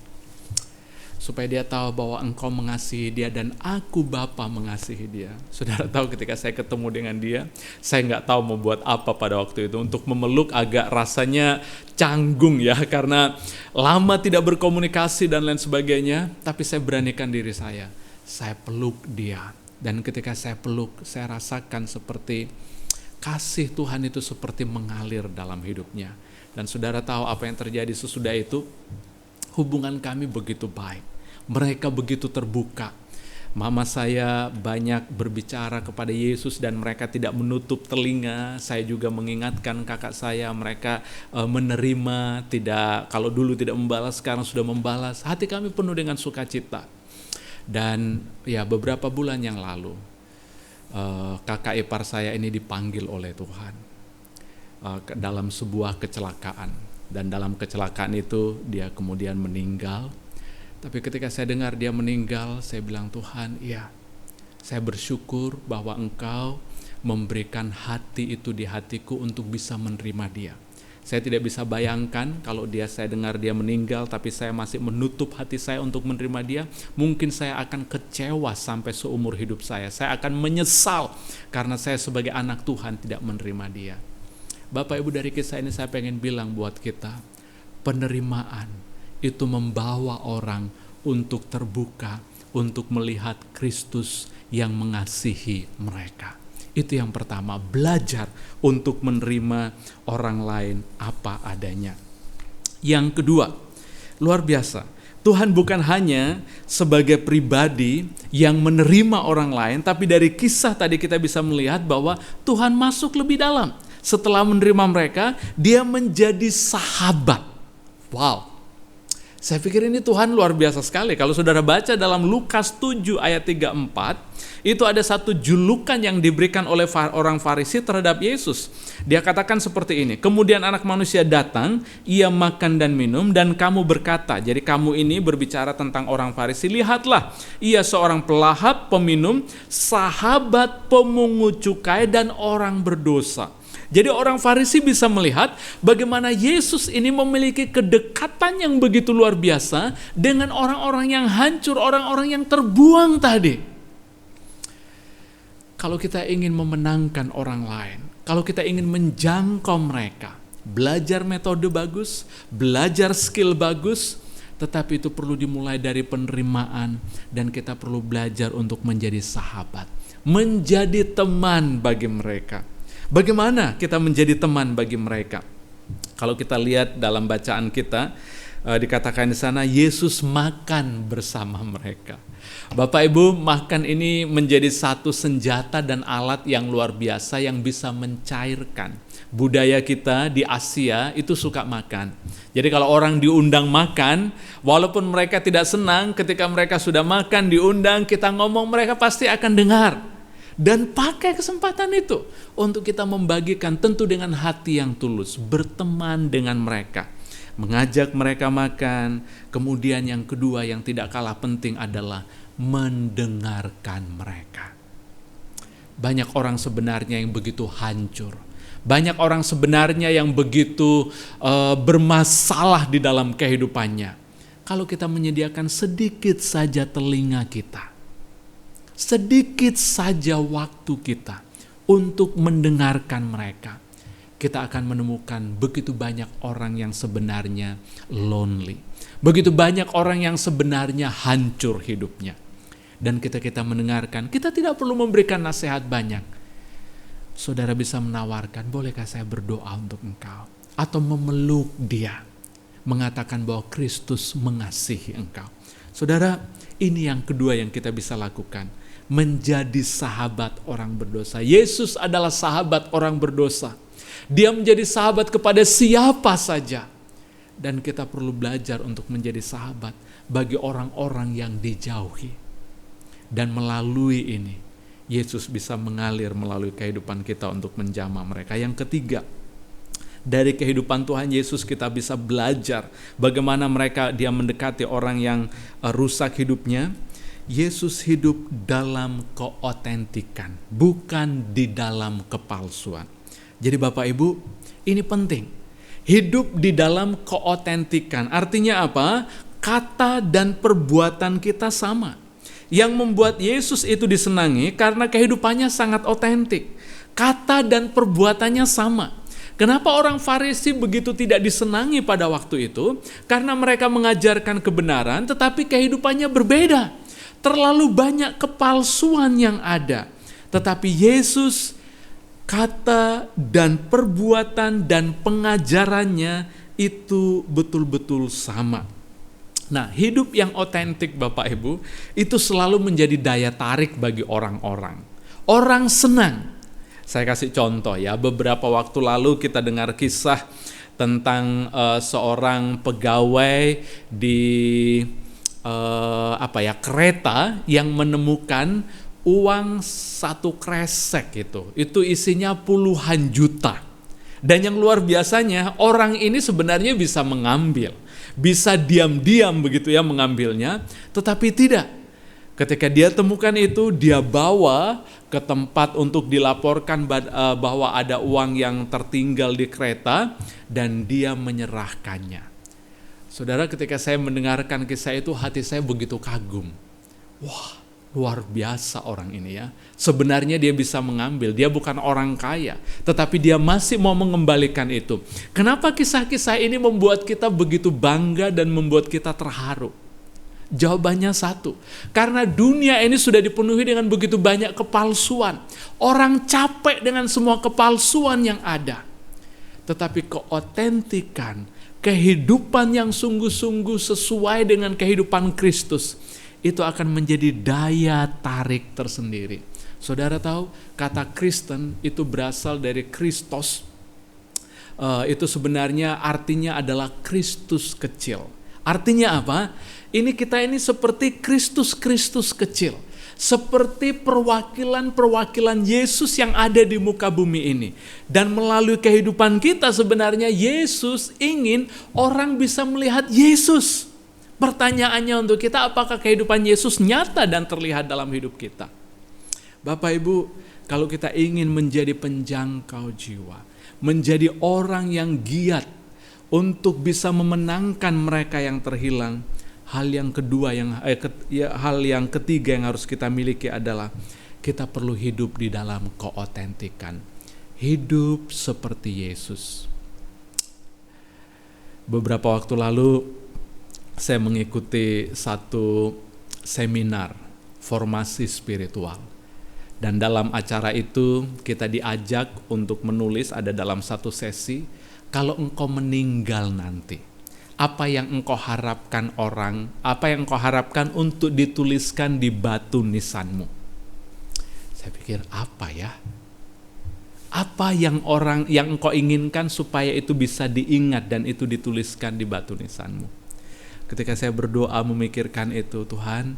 Supaya dia tahu bahwa engkau mengasihi dia dan aku Bapa mengasihi dia. Saudara tahu ketika saya ketemu dengan dia, saya nggak tahu mau buat apa pada waktu itu. Untuk memeluk agak rasanya canggung ya, karena lama tidak berkomunikasi dan lain sebagainya. Tapi saya beranikan diri saya peluk dia. Dan ketika saya peluk, saya rasakan seperti kasih Tuhan itu seperti mengalir dalam hidupnya. Dan saudara tahu apa yang terjadi sesudah itu? Hubungan kami begitu baik. Mereka begitu terbuka. Mama saya banyak berbicara kepada Yesus dan mereka tidak menutup telinga. Saya juga mengingatkan kakak saya, mereka menerima, tidak, kalau dulu tidak membalas, sekarang sudah membalas. Hati kami penuh dengan sukacita. Dan ya beberapa bulan yang lalu kakak ipar saya ini dipanggil oleh Tuhan dalam sebuah kecelakaan. Dan dalam kecelakaan itu dia kemudian meninggal. Tapi ketika saya dengar dia meninggal, saya bilang, Tuhan, iya, saya bersyukur bahwa Engkau memberikan hati itu di hatiku untuk bisa menerima dia. Saya tidak bisa bayangkan kalau saya dengar dia meninggal, tapi saya masih menutup hati saya untuk menerima dia. Mungkin saya akan kecewa sampai seumur hidup saya. Saya akan menyesal karena saya sebagai anak Tuhan tidak menerima dia. Bapak Ibu, dari kisah ini saya pengen bilang buat kita, penerimaan itu membawa orang untuk terbuka, untuk melihat Kristus yang mengasihi mereka. Itu yang pertama, belajar untuk menerima orang lain apa adanya. Yang kedua, luar biasa. Tuhan bukan hanya sebagai pribadi yang menerima orang lain, tapi dari kisah tadi kita bisa melihat bahwa Tuhan masuk lebih dalam. Setelah menerima mereka, dia menjadi sahabat. Wow. Saya pikir ini Tuhan luar biasa sekali. Kalau saudara baca dalam Lukas 7 ayat 34, itu ada satu julukan yang diberikan oleh orang Farisi terhadap Yesus. Dia katakan seperti ini, kemudian anak manusia datang, ia makan dan minum, dan kamu berkata, jadi kamu ini berbicara tentang orang Farisi, lihatlah, ia seorang pelahap, peminum, sahabat pemungut cukai, dan orang berdosa. Jadi orang Farisi bisa melihat bagaimana Yesus ini memiliki kedekatan yang begitu luar biasa dengan orang-orang yang hancur, orang-orang yang terbuang tadi. Kalau kita ingin memenangkan orang lain, kalau kita ingin menjangkau mereka, belajar metode bagus, belajar skill bagus, tetapi itu perlu dimulai dari penerimaan dan kita perlu belajar untuk menjadi sahabat, menjadi teman bagi mereka. Bagaimana kita menjadi teman bagi mereka? Kalau kita lihat dalam bacaan kita, dikatakan di sana Yesus makan bersama mereka. Bapak Ibu, makan ini menjadi satu senjata dan alat yang luar biasa yang bisa mencairkan. Budaya kita di Asia itu suka makan. Jadi kalau orang diundang makan, walaupun mereka tidak senang ketika mereka sudah makan, diundang, kita ngomong, mereka pasti akan dengar. Dan pakai kesempatan itu untuk kita membagikan, tentu dengan hati yang tulus, berteman dengan mereka, mengajak mereka makan. Kemudian yang kedua yang tidak kalah penting adalah mendengarkan mereka. Banyak orang sebenarnya yang begitu hancur, banyak orang sebenarnya yang begitu bermasalah di dalam kehidupannya. Kalau kita menyediakan sedikit saja telinga kita, sedikit saja waktu kita untuk mendengarkan mereka, kita akan menemukan begitu banyak orang yang sebenarnya lonely. Begitu banyak orang yang sebenarnya hancur hidupnya. Dan kita mendengarkan, kita tidak perlu memberikan nasihat banyak. Saudara bisa menawarkan, bolehkah saya berdoa untuk engkau? Atau memeluk dia, mengatakan bahwa Kristus mengasihi engkau. Saudara, ini yang kedua yang kita bisa lakukan. Menjadi sahabat orang berdosa. Yesus adalah sahabat orang berdosa. Dia menjadi sahabat kepada siapa saja. Dan kita perlu belajar untuk menjadi sahabat bagi orang-orang yang dijauhi. Dan melalui ini, Yesus bisa mengalir melalui kehidupan kita untuk menjamah mereka. Yang ketiga, dari kehidupan Tuhan Yesus kita bisa belajar bagaimana dia mendekati orang yang rusak hidupnya. Yesus hidup dalam keotentikan, bukan di dalam kepalsuan. Jadi Bapak Ibu, ini penting. Hidup di dalam keotentikan, artinya apa? Kata dan perbuatan kita sama. Yang membuat Yesus itu disenangi karena kehidupannya sangat otentik. Kata dan perbuatannya sama. Kenapa orang Farisi begitu tidak disenangi pada waktu itu? Karena mereka mengajarkan kebenaran tetapi kehidupannya berbeda. Terlalu banyak kepalsuan yang ada. Tetapi Yesus, kata dan perbuatan dan pengajarannya itu betul-betul sama. Nah, hidup yang otentik Bapak Ibu, itu selalu menjadi daya tarik bagi orang-orang. Orang senang. Saya kasih contoh ya, beberapa waktu lalu kita dengar kisah tentang seorang pegawai di kereta yang menemukan uang 1 kresek itu isinya puluhan juta. Dan yang luar biasanya, orang ini sebenarnya bisa mengambil, bisa diam-diam begitu ya mengambilnya, tetapi tidak. Ketika dia temukan itu, dia bawa ke tempat untuk dilaporkan bahwa ada uang yang tertinggal di kereta dan dia menyerahkannya. Saudara, ketika saya mendengarkan kisah itu, hati saya begitu kagum. Wah, luar biasa orang ini ya. Sebenarnya dia bisa mengambil, dia bukan orang kaya, tetapi dia masih mau mengembalikan itu. Kenapa kisah-kisah ini membuat kita begitu bangga dan membuat kita terharu? Jawabannya satu, karena dunia ini sudah dipenuhi dengan begitu banyak kepalsuan. Orang capek dengan semua kepalsuan yang ada. Tetapi keotentikan, kehidupan yang sungguh-sungguh sesuai dengan kehidupan Kristus, itu akan menjadi daya tarik tersendiri. Saudara tahu, kata Kristen itu berasal dari Kristos. Itu sebenarnya artinya adalah Kristus kecil. Artinya apa? Kita ini seperti Kristus kecil. Seperti perwakilan-perwakilan Yesus yang ada di muka bumi ini. Dan melalui kehidupan kita sebenarnya Yesus ingin orang bisa melihat Yesus. Pertanyaannya untuk kita, apakah kehidupan Yesus nyata dan terlihat dalam hidup kita? Bapak Ibu, kalau kita ingin menjadi penjangkau jiwa, menjadi orang yang giat untuk bisa memenangkan mereka yang terhilang, hal yang ketiga yang harus kita miliki adalah kita perlu hidup di dalam keotentikan. Hidup seperti Yesus. Beberapa waktu lalu saya mengikuti satu seminar formasi spiritual. Dan dalam acara itu kita diajak untuk menulis, ada dalam satu sesi, kalau engkau meninggal nanti, apa yang engkau harapkan untuk dituliskan di batu nisanmu? Saya pikir, apa ya? Apa yang engkau inginkan supaya itu bisa diingat dan itu dituliskan di batu nisanmu? Ketika saya berdoa memikirkan itu, Tuhan,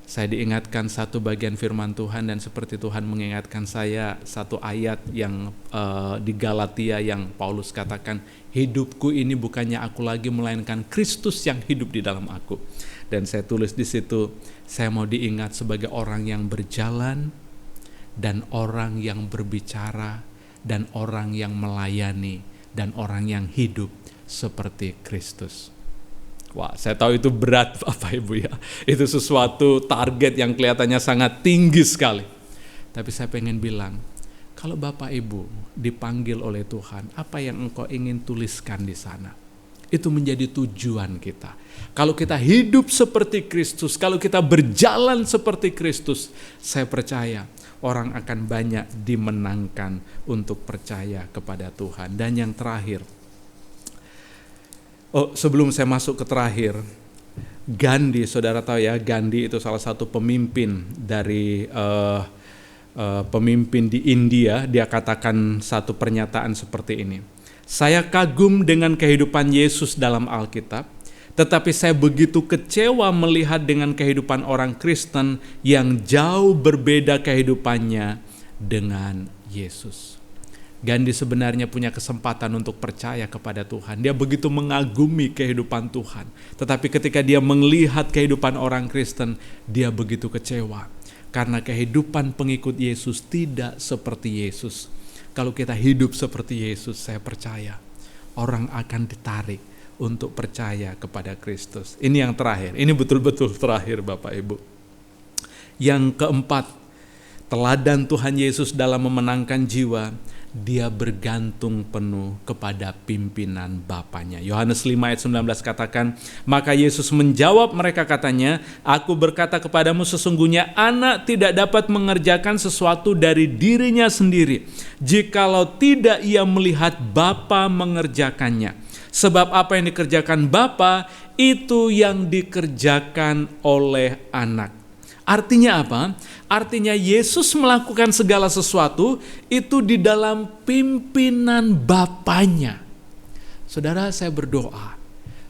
saya diingatkan satu bagian firman Tuhan, dan seperti Tuhan mengingatkan saya satu ayat yang di Galatia yang Paulus katakan, hidupku ini bukannya aku lagi melainkan Kristus yang hidup di dalam aku. Dan saya tulis di situ, saya mau diingat sebagai orang yang berjalan dan orang yang berbicara dan orang yang melayani dan orang yang hidup seperti Kristus. Wah, saya tahu itu berat Bapak Ibu ya. Itu sesuatu target yang kelihatannya sangat tinggi sekali. Tapi saya pengen bilang, Kalau Bapak Ibu dipanggil oleh Tuhan, apa yang engkau ingin tuliskan di sana? Itu menjadi tujuan kita. Kalau kita hidup seperti Kristus, kalau kita berjalan seperti Kristus, saya percaya orang akan banyak dimenangkan untuk percaya kepada Tuhan. Dan yang terakhir, sebelum saya masuk ke terakhir, Gandhi, saudara tahu ya, Gandhi itu salah satu pemimpin dari pemimpin di India. Dia katakan satu pernyataan seperti ini. Saya kagum dengan kehidupan Yesus dalam Alkitab, tetapi saya begitu kecewa melihat dengan kehidupan orang Kristen yang jauh berbeda kehidupannya dengan Yesus. Gandhi sebenarnya punya kesempatan untuk percaya kepada Tuhan. Dia begitu mengagumi kehidupan Tuhan. Tetapi ketika dia melihat kehidupan orang Kristen, dia begitu kecewa. Karena kehidupan pengikut Yesus tidak seperti Yesus. Kalau kita hidup seperti Yesus, saya percaya orang akan ditarik untuk percaya kepada Kristus. Ini yang terakhir, ini betul-betul terakhir Bapak Ibu. Yang keempat, teladan Tuhan Yesus dalam memenangkan jiwa, dia bergantung penuh kepada pimpinan Bapanya. Yohanes 5 ayat 19 katakan, maka Yesus menjawab mereka katanya, aku berkata kepadamu sesungguhnya anak tidak dapat mengerjakan sesuatu dari dirinya sendiri, jikalau tidak ia melihat Bapa mengerjakannya. Sebab apa yang dikerjakan Bapa, itu yang dikerjakan oleh anak. Artinya apa? Artinya Yesus melakukan segala sesuatu itu di dalam pimpinan Bapanya. Saudara, saya berdoa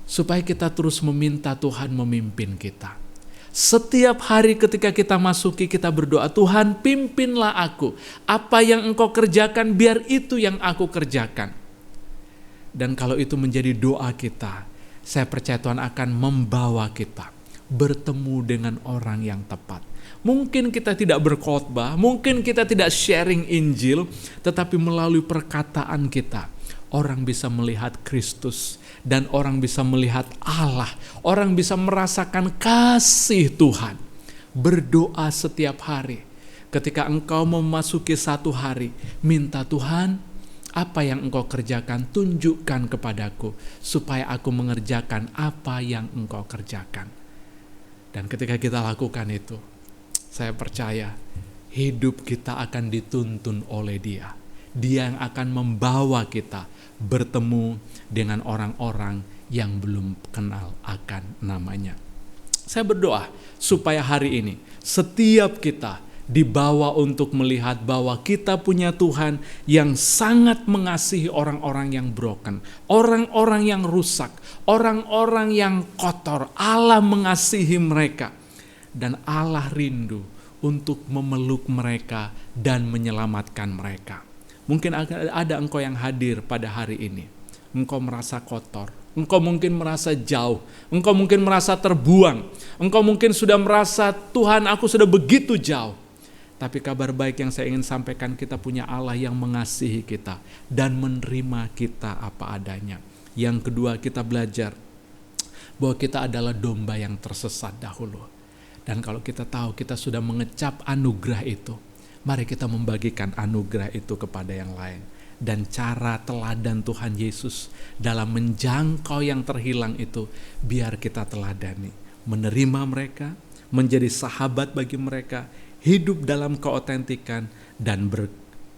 supaya kita terus meminta Tuhan memimpin kita. Setiap hari ketika kita masuki, kita berdoa, Tuhan pimpinlah aku. Apa yang Engkau kerjakan, biar itu yang aku kerjakan. Dan kalau itu menjadi doa kita, saya percaya Tuhan akan membawa kita bertemu dengan orang yang tepat. Mungkin kita tidak berkhotbah, mungkin kita tidak sharing Injil, tetapi melalui perkataan kita, orang bisa melihat Kristus dan orang bisa melihat Allah. Orang bisa merasakan kasih Tuhan. Berdoa setiap hari. Ketika engkau memasuki satu hari, minta Tuhan, apa yang engkau kerjakan, tunjukkan kepadaku, supaya aku mengerjakan apa yang engkau kerjakan. Dan ketika kita lakukan itu, saya percaya hidup kita akan dituntun oleh Dia. Dia yang akan membawa kita bertemu dengan orang-orang yang belum kenal akan namanya. Saya berdoa supaya hari ini setiap kita dibawa untuk melihat bahwa kita punya Tuhan yang sangat mengasihi orang-orang yang broken, orang-orang yang rusak, orang-orang yang kotor. Allah mengasihi mereka dan Allah rindu untuk memeluk mereka dan menyelamatkan mereka. Mungkin ada engkau yang hadir pada hari ini. Engkau merasa kotor, engkau mungkin merasa jauh, engkau mungkin merasa terbuang, engkau mungkin sudah merasa Tuhan aku sudah begitu jauh. Tapi kabar baik yang saya ingin sampaikan, kita punya Allah yang mengasihi kita dan menerima kita apa adanya. Yang kedua, kita belajar bahwa kita adalah domba yang tersesat dahulu. Dan kalau kita tahu kita sudah mengecap anugerah itu, mari kita membagikan anugerah itu kepada yang lain. Dan cara teladan Tuhan Yesus dalam menjangkau yang terhilang itu, biar kita teladani. Menerima mereka, menjadi sahabat bagi mereka, hidup dalam keotentikan dan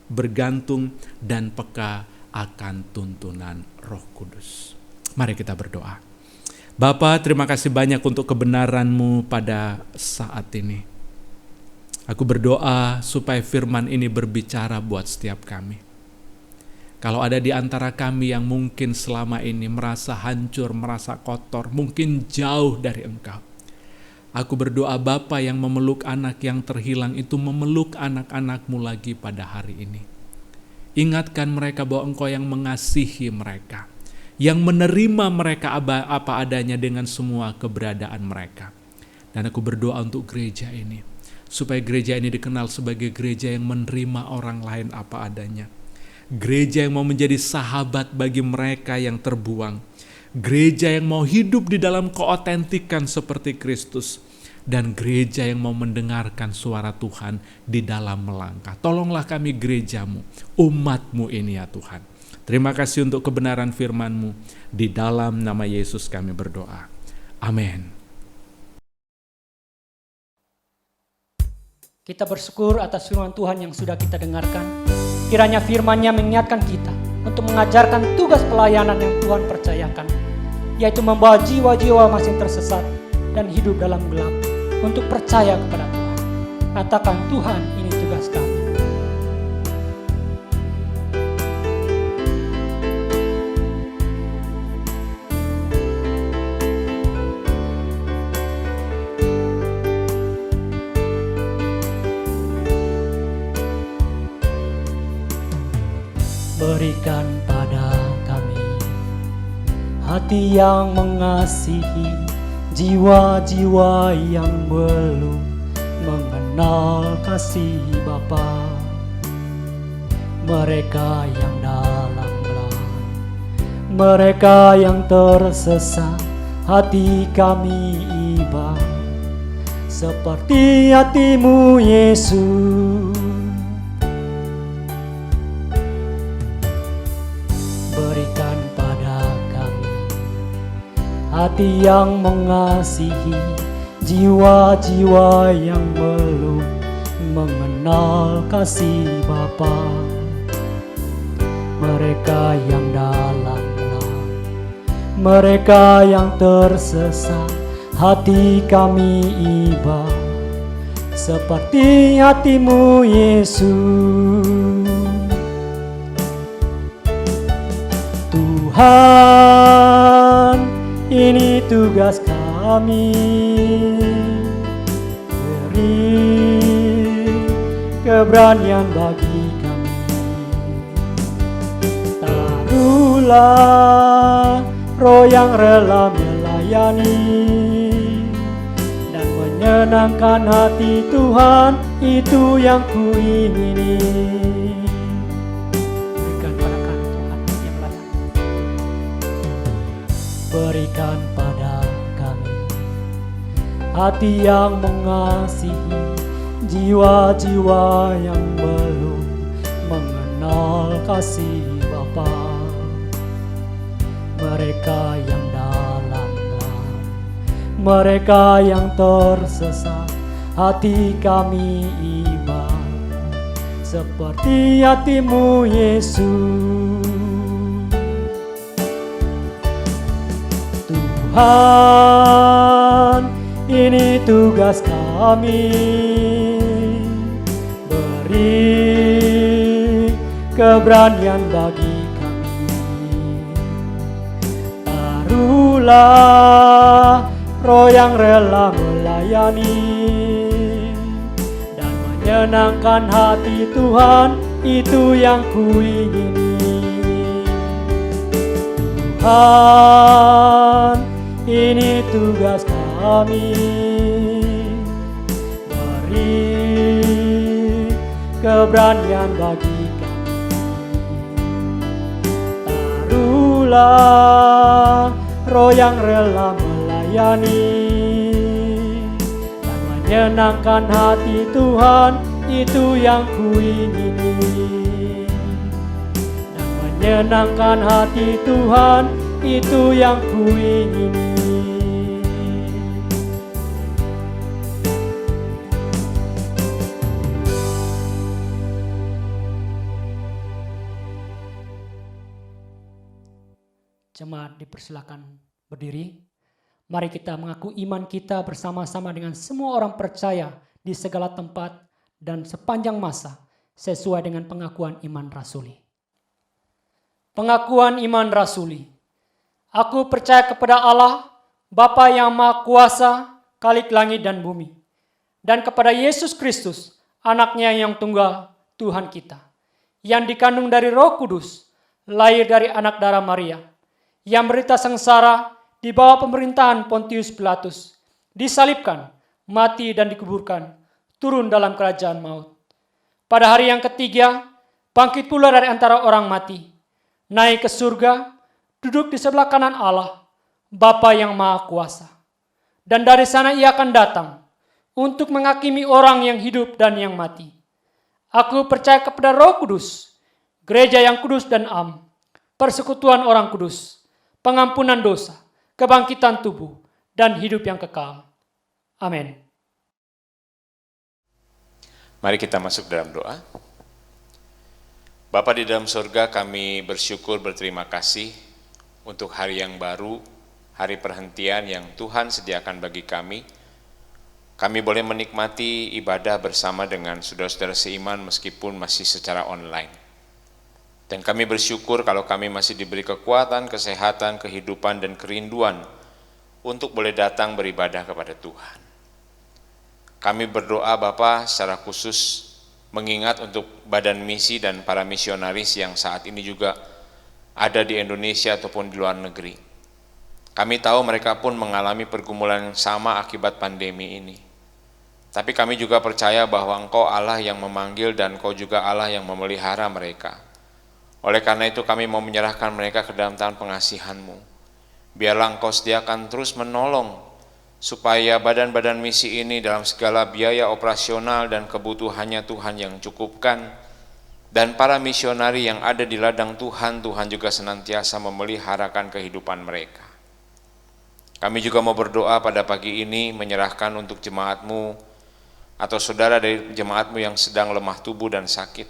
bergantung dan peka akan tuntunan Roh Kudus. Mari kita berdoa. Bapa, terima kasih banyak untuk kebenaran-Mu pada saat ini. Aku berdoa supaya firman ini berbicara buat setiap kami. Kalau ada di antara kami yang mungkin selama ini merasa hancur, merasa kotor, mungkin jauh dari Engkau, aku berdoa Bapa yang memeluk anak yang terhilang itu memeluk anak-anak-Mu lagi pada hari ini. Ingatkan mereka bahwa Engkau yang mengasihi mereka, yang menerima mereka apa adanya dengan semua keberadaan mereka. Dan aku berdoa untuk gereja ini, supaya gereja ini dikenal sebagai gereja yang menerima orang lain apa adanya. Gereja yang mau menjadi sahabat bagi mereka yang terbuang. Gereja yang mau hidup di dalam keotentikan seperti Kristus. dan gereja yang mau mendengarkan suara Tuhan di dalam melangkah. Tolonglah kami gerejamu, umatmu ini ya Tuhan. Terima kasih untuk kebenaran firman-Mu. Di dalam nama Yesus kami berdoa. Amin. Kita bersyukur atas firman Tuhan yang sudah kita dengarkan. Kiranya firman-Nya mengingatkan kita untuk mengajarkan tugas pelayanan yang Tuhan percayakan, yaitu membawa jiwa-jiwa masing tersesat dan hidup dalam gelap untuk percaya kepada Tuhan. Katakan, Tuhan, ini tugas kami. Berikan pada kami hati yang mengasihi jiwa-jiwa yang belum mengenal kasih Bapa. Mereka yang dalam gelap, mereka yang tersesat, hati kami iba seperti hati-Mu Yesus. Berikan pada kami hati yang mengasihi jiwa-jiwa yang belum mengenal kasih Bapa. Mereka yang dalam gelap, mereka yang tersesat, hati kami iba seperti hati-Mu Yesus. Tuhan, ini tugas kami. Beri keberanian bagi kami. Taruhlah roh yang rela melayani dan menyenangkan hati Tuhan, itu yang kuingini. Berikan pada kami hati yang mengasihi jiwa-jiwa yang belum mengenal kasih Bapa. Mereka yang dalam gelap, mereka yang tersesat, hati kami iba seperti hati-Mu Yesus. Tuhan, ini tugas kami. Beri keberanian bagi kami. Taruhlah roh yang rela melayani dan menyenangkan hati Tuhan, itu yang kuingini. Tuhan, ini tugas kami. Beri keberanian bagi kami. Taruhlah roh yang rela melayani dan menyenangkan hati Tuhan, itu yang kuingini. Dan menyenangkan hati Tuhan, itu yang kuingini. Jemaat dipersilakan berdiri. Mari kita mengaku iman kita bersama-sama dengan semua orang percaya di segala tempat dan sepanjang masa sesuai dengan pengakuan iman rasuli. Pengakuan iman rasuli. Aku percaya kepada Allah, Bapa yang Maha Kuasa, Khalik langit dan bumi, dan kepada Yesus Kristus, Anaknya yang tunggal, Tuhan kita, yang dikandung dari Roh Kudus, lahir dari anak darah Maria, yang berita sengsara di bawah pemerintahan Pontius Pilatus, disalibkan, mati dan dikuburkan, turun dalam kerajaan maut. Pada hari yang ketiga, bangkit pula dari antara orang mati, naik ke surga, duduk di sebelah kanan Allah, Bapa yang Maha Kuasa. Dan dari sana ia akan datang untuk menghakimi orang yang hidup dan yang mati. Aku percaya kepada Roh Kudus, gereja yang kudus dan am, persekutuan orang kudus, pengampunan dosa, kebangkitan tubuh, dan hidup yang kekal. Amin. Mari kita masuk dalam doa. Bapa di dalam surga, kami bersyukur berterima kasih untuk hari yang baru, hari perhentian yang Tuhan sediakan bagi kami. Kami boleh menikmati ibadah bersama dengan saudara-saudara seiman meskipun masih secara online. Dan kami bersyukur kalau kami masih diberi kekuatan, kesehatan, kehidupan, dan kerinduan untuk boleh datang beribadah kepada Tuhan. Kami berdoa Bapa secara khusus mengingat untuk badan misi dan para misionaris yang saat ini juga ada di Indonesia ataupun di luar negeri. Kami tahu mereka pun mengalami pergumulan yang sama akibat pandemi ini. Tapi kami juga percaya bahwa Engkau Allah yang memanggil dan Engkau juga Allah yang memelihara mereka. Oleh karena itu kami mau menyerahkan mereka ke dalam tangan pengasihan-Mu. Biarlah Engkau sediakan terus menolong supaya badan-badan misi ini dalam segala biaya operasional dan kebutuhannya Tuhan yang cukupkan, dan para misionari yang ada di ladang Tuhan, Tuhan juga senantiasa memeliharakan kehidupan mereka. Kami juga mau berdoa pada pagi ini menyerahkan untuk jemaat-Mu atau saudara dari jemaat-Mu yang sedang lemah tubuh dan sakit.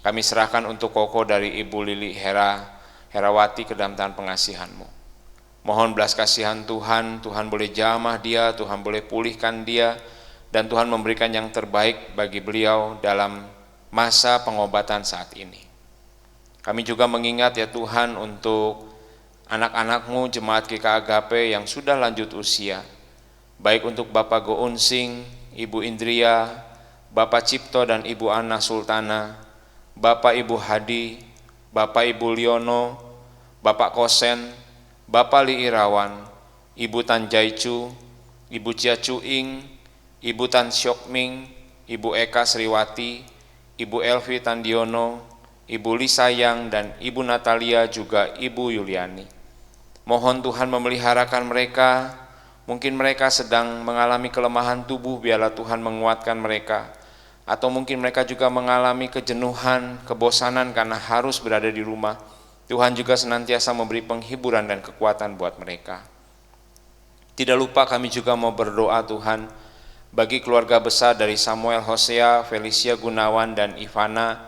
Kami serahkan untuk Koko dari Ibu Lili Herawati ke dalam tangan pengasihan-Mu. Mohon belas kasihan Tuhan, Tuhan boleh jamah dia, Tuhan boleh pulihkan dia, dan Tuhan memberikan yang terbaik bagi beliau dalam masa pengobatan saat ini. Kami juga mengingat ya Tuhan untuk anak-anak-Mu jemaat GKAGP yang sudah lanjut usia, baik untuk Bapak Gounsing, Ibu Indria, Bapak Cipto dan Ibu Ana Sultana, Bapak Ibu Hadi, Bapak Ibu Liono, Bapak Kosen, Bapak Li Irawan, Ibu Tan Jaicu, Ibu Chia Cuing, Ibu Tan Syokming, Ibu Eka Sriwati, Ibu Elvi Tandiono, Ibu Lisayang, dan Ibu Natalia juga Ibu Yuliani. Mohon Tuhan memeliharakan mereka. Mungkin mereka sedang mengalami kelemahan tubuh, biarlah Tuhan menguatkan mereka. Atau mungkin mereka juga mengalami kejenuhan, kebosanan karena harus berada di rumah. Tuhan juga senantiasa memberi penghiburan dan kekuatan buat mereka. Tidak lupa kami juga mau berdoa Tuhan bagi keluarga besar dari Samuel Hosea, Felicia Gunawan, dan Ivana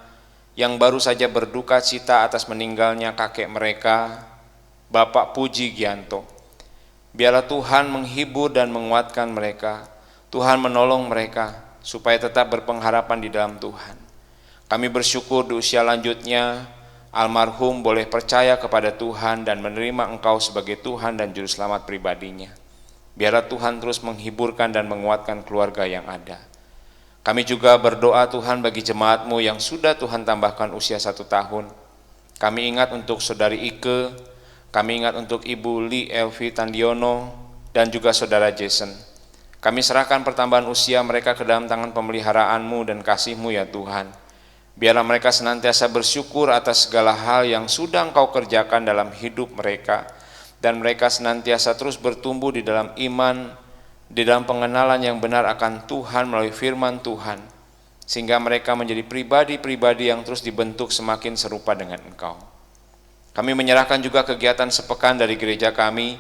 yang baru saja berduka cita atas meninggalnya kakek mereka, Bapak Puji Gianto. Biarlah Tuhan menghibur dan menguatkan mereka. Tuhan menolong mereka supaya tetap berpengharapan di dalam Tuhan. Kami bersyukur di usia lanjutnya almarhum boleh percaya kepada Tuhan dan menerima Engkau sebagai Tuhan dan Juru Selamat pribadinya. Biarlah Tuhan terus menghiburkan dan menguatkan keluarga yang ada. Kami juga berdoa Tuhan bagi jemaat-Mu yang sudah Tuhan tambahkan usia 1 tahun. Kami ingat untuk Saudari Ike, kami ingat untuk Ibu Li Elvi Tandiono, dan juga Saudara Jason. Kami serahkan pertambahan usia mereka ke dalam tangan pemeliharaan-Mu dan kasih-Mu ya Tuhan. Biarlah mereka senantiasa bersyukur atas segala hal yang sudah Engkau kerjakan dalam hidup mereka, dan mereka senantiasa terus bertumbuh di dalam iman, di dalam pengenalan yang benar akan Tuhan melalui firman Tuhan, sehingga mereka menjadi pribadi-pribadi yang terus dibentuk semakin serupa dengan Engkau. Kami menyerahkan juga kegiatan sepekan dari gereja kami,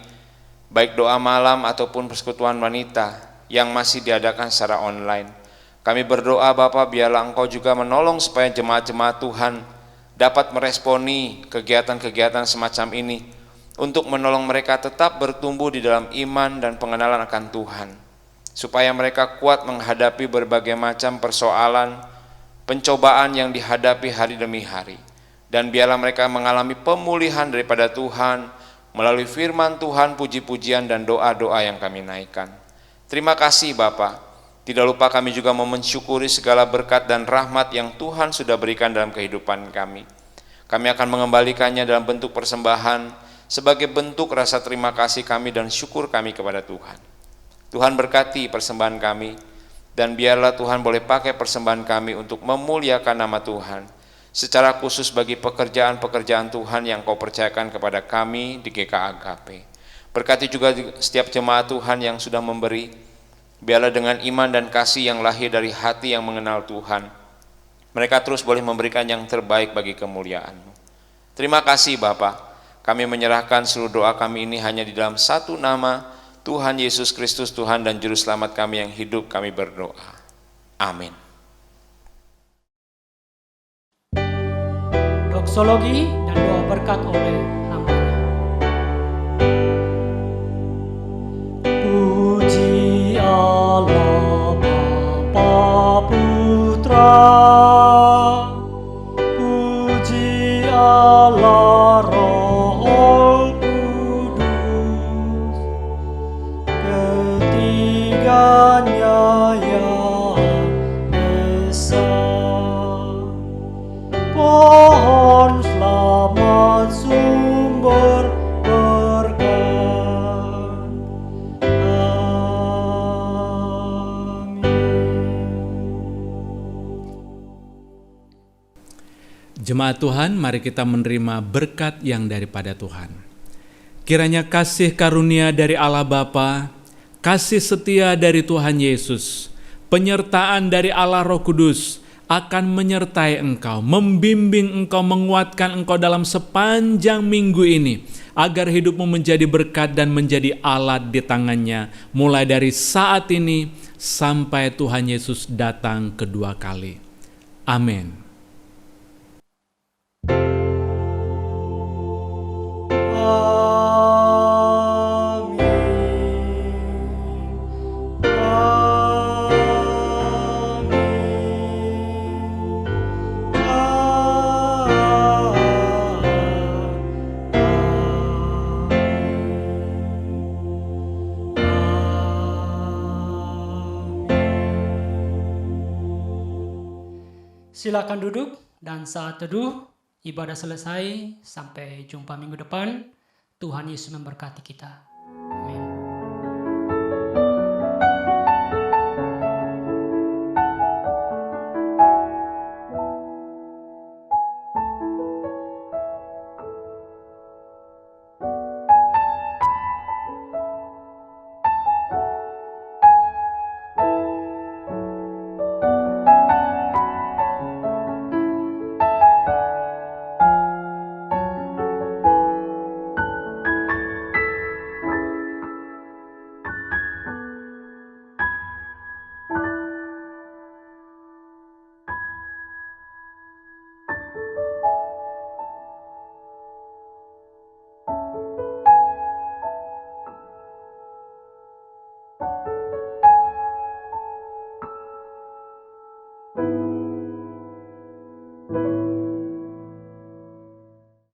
baik doa malam ataupun persekutuan wanita yang masih diadakan secara online. Kami berdoa Bapa, biarlah Engkau juga menolong supaya jemaat-jemaat Tuhan dapat meresponi kegiatan-kegiatan semacam ini untuk menolong mereka tetap bertumbuh di dalam iman dan pengenalan akan Tuhan, supaya mereka kuat menghadapi berbagai macam persoalan, pencobaan yang dihadapi hari demi hari. Dan biarlah mereka mengalami pemulihan daripada Tuhan melalui firman Tuhan, puji-pujian dan doa-doa yang kami naikkan. Terima kasih Bapa. Tidak lupa kami juga mau mensyukuri segala berkat dan rahmat yang Tuhan sudah berikan dalam kehidupan kami. Kami akan mengembalikannya dalam bentuk persembahan sebagai bentuk rasa terima kasih kami dan syukur kami kepada Tuhan. Tuhan berkati persembahan kami, dan biarlah Tuhan boleh pakai persembahan kami untuk memuliakan nama Tuhan. Secara khusus bagi pekerjaan-pekerjaan Tuhan yang Kau percayakan kepada kami di GKAGP. Berkati juga setiap jemaat Tuhan yang sudah memberi Biarlah dengan iman dan kasih yang lahir dari hati yang mengenal Tuhan, mereka terus boleh memberikan yang terbaik bagi kemuliaan-Mu. Terima kasih Bapa. Kami menyerahkan seluruh doa kami ini hanya di dalam satu nama, Tuhan Yesus Kristus, Tuhan dan Juru Selamat kami yang hidup, kami berdoa. Amin. Doksologi dan doa berkat oleh hamba-Nya. Puji Allah Bapa Putra, puji Allah Roh Kudus, ketiganya yang esa. Pohon selamat sumber berkat. Amin. Jemaat Tuhan, mari kita menerima berkat yang daripada Tuhan. Kiranya kasih karunia dari Allah Bapa, kasih setia dari Tuhan Yesus, penyertaan dari Allah Roh Kudus akan menyertai engkau, membimbing engkau, menguatkan engkau dalam sepanjang minggu ini, agar hidupmu menjadi berkat dan menjadi alat di tangannya, mulai dari saat ini sampai Tuhan Yesus datang kedua kali. Amin. Silakan duduk dan saat teduh ibadah selesai. Sampai jumpa minggu depan. Tuhan Yesus memberkati kita.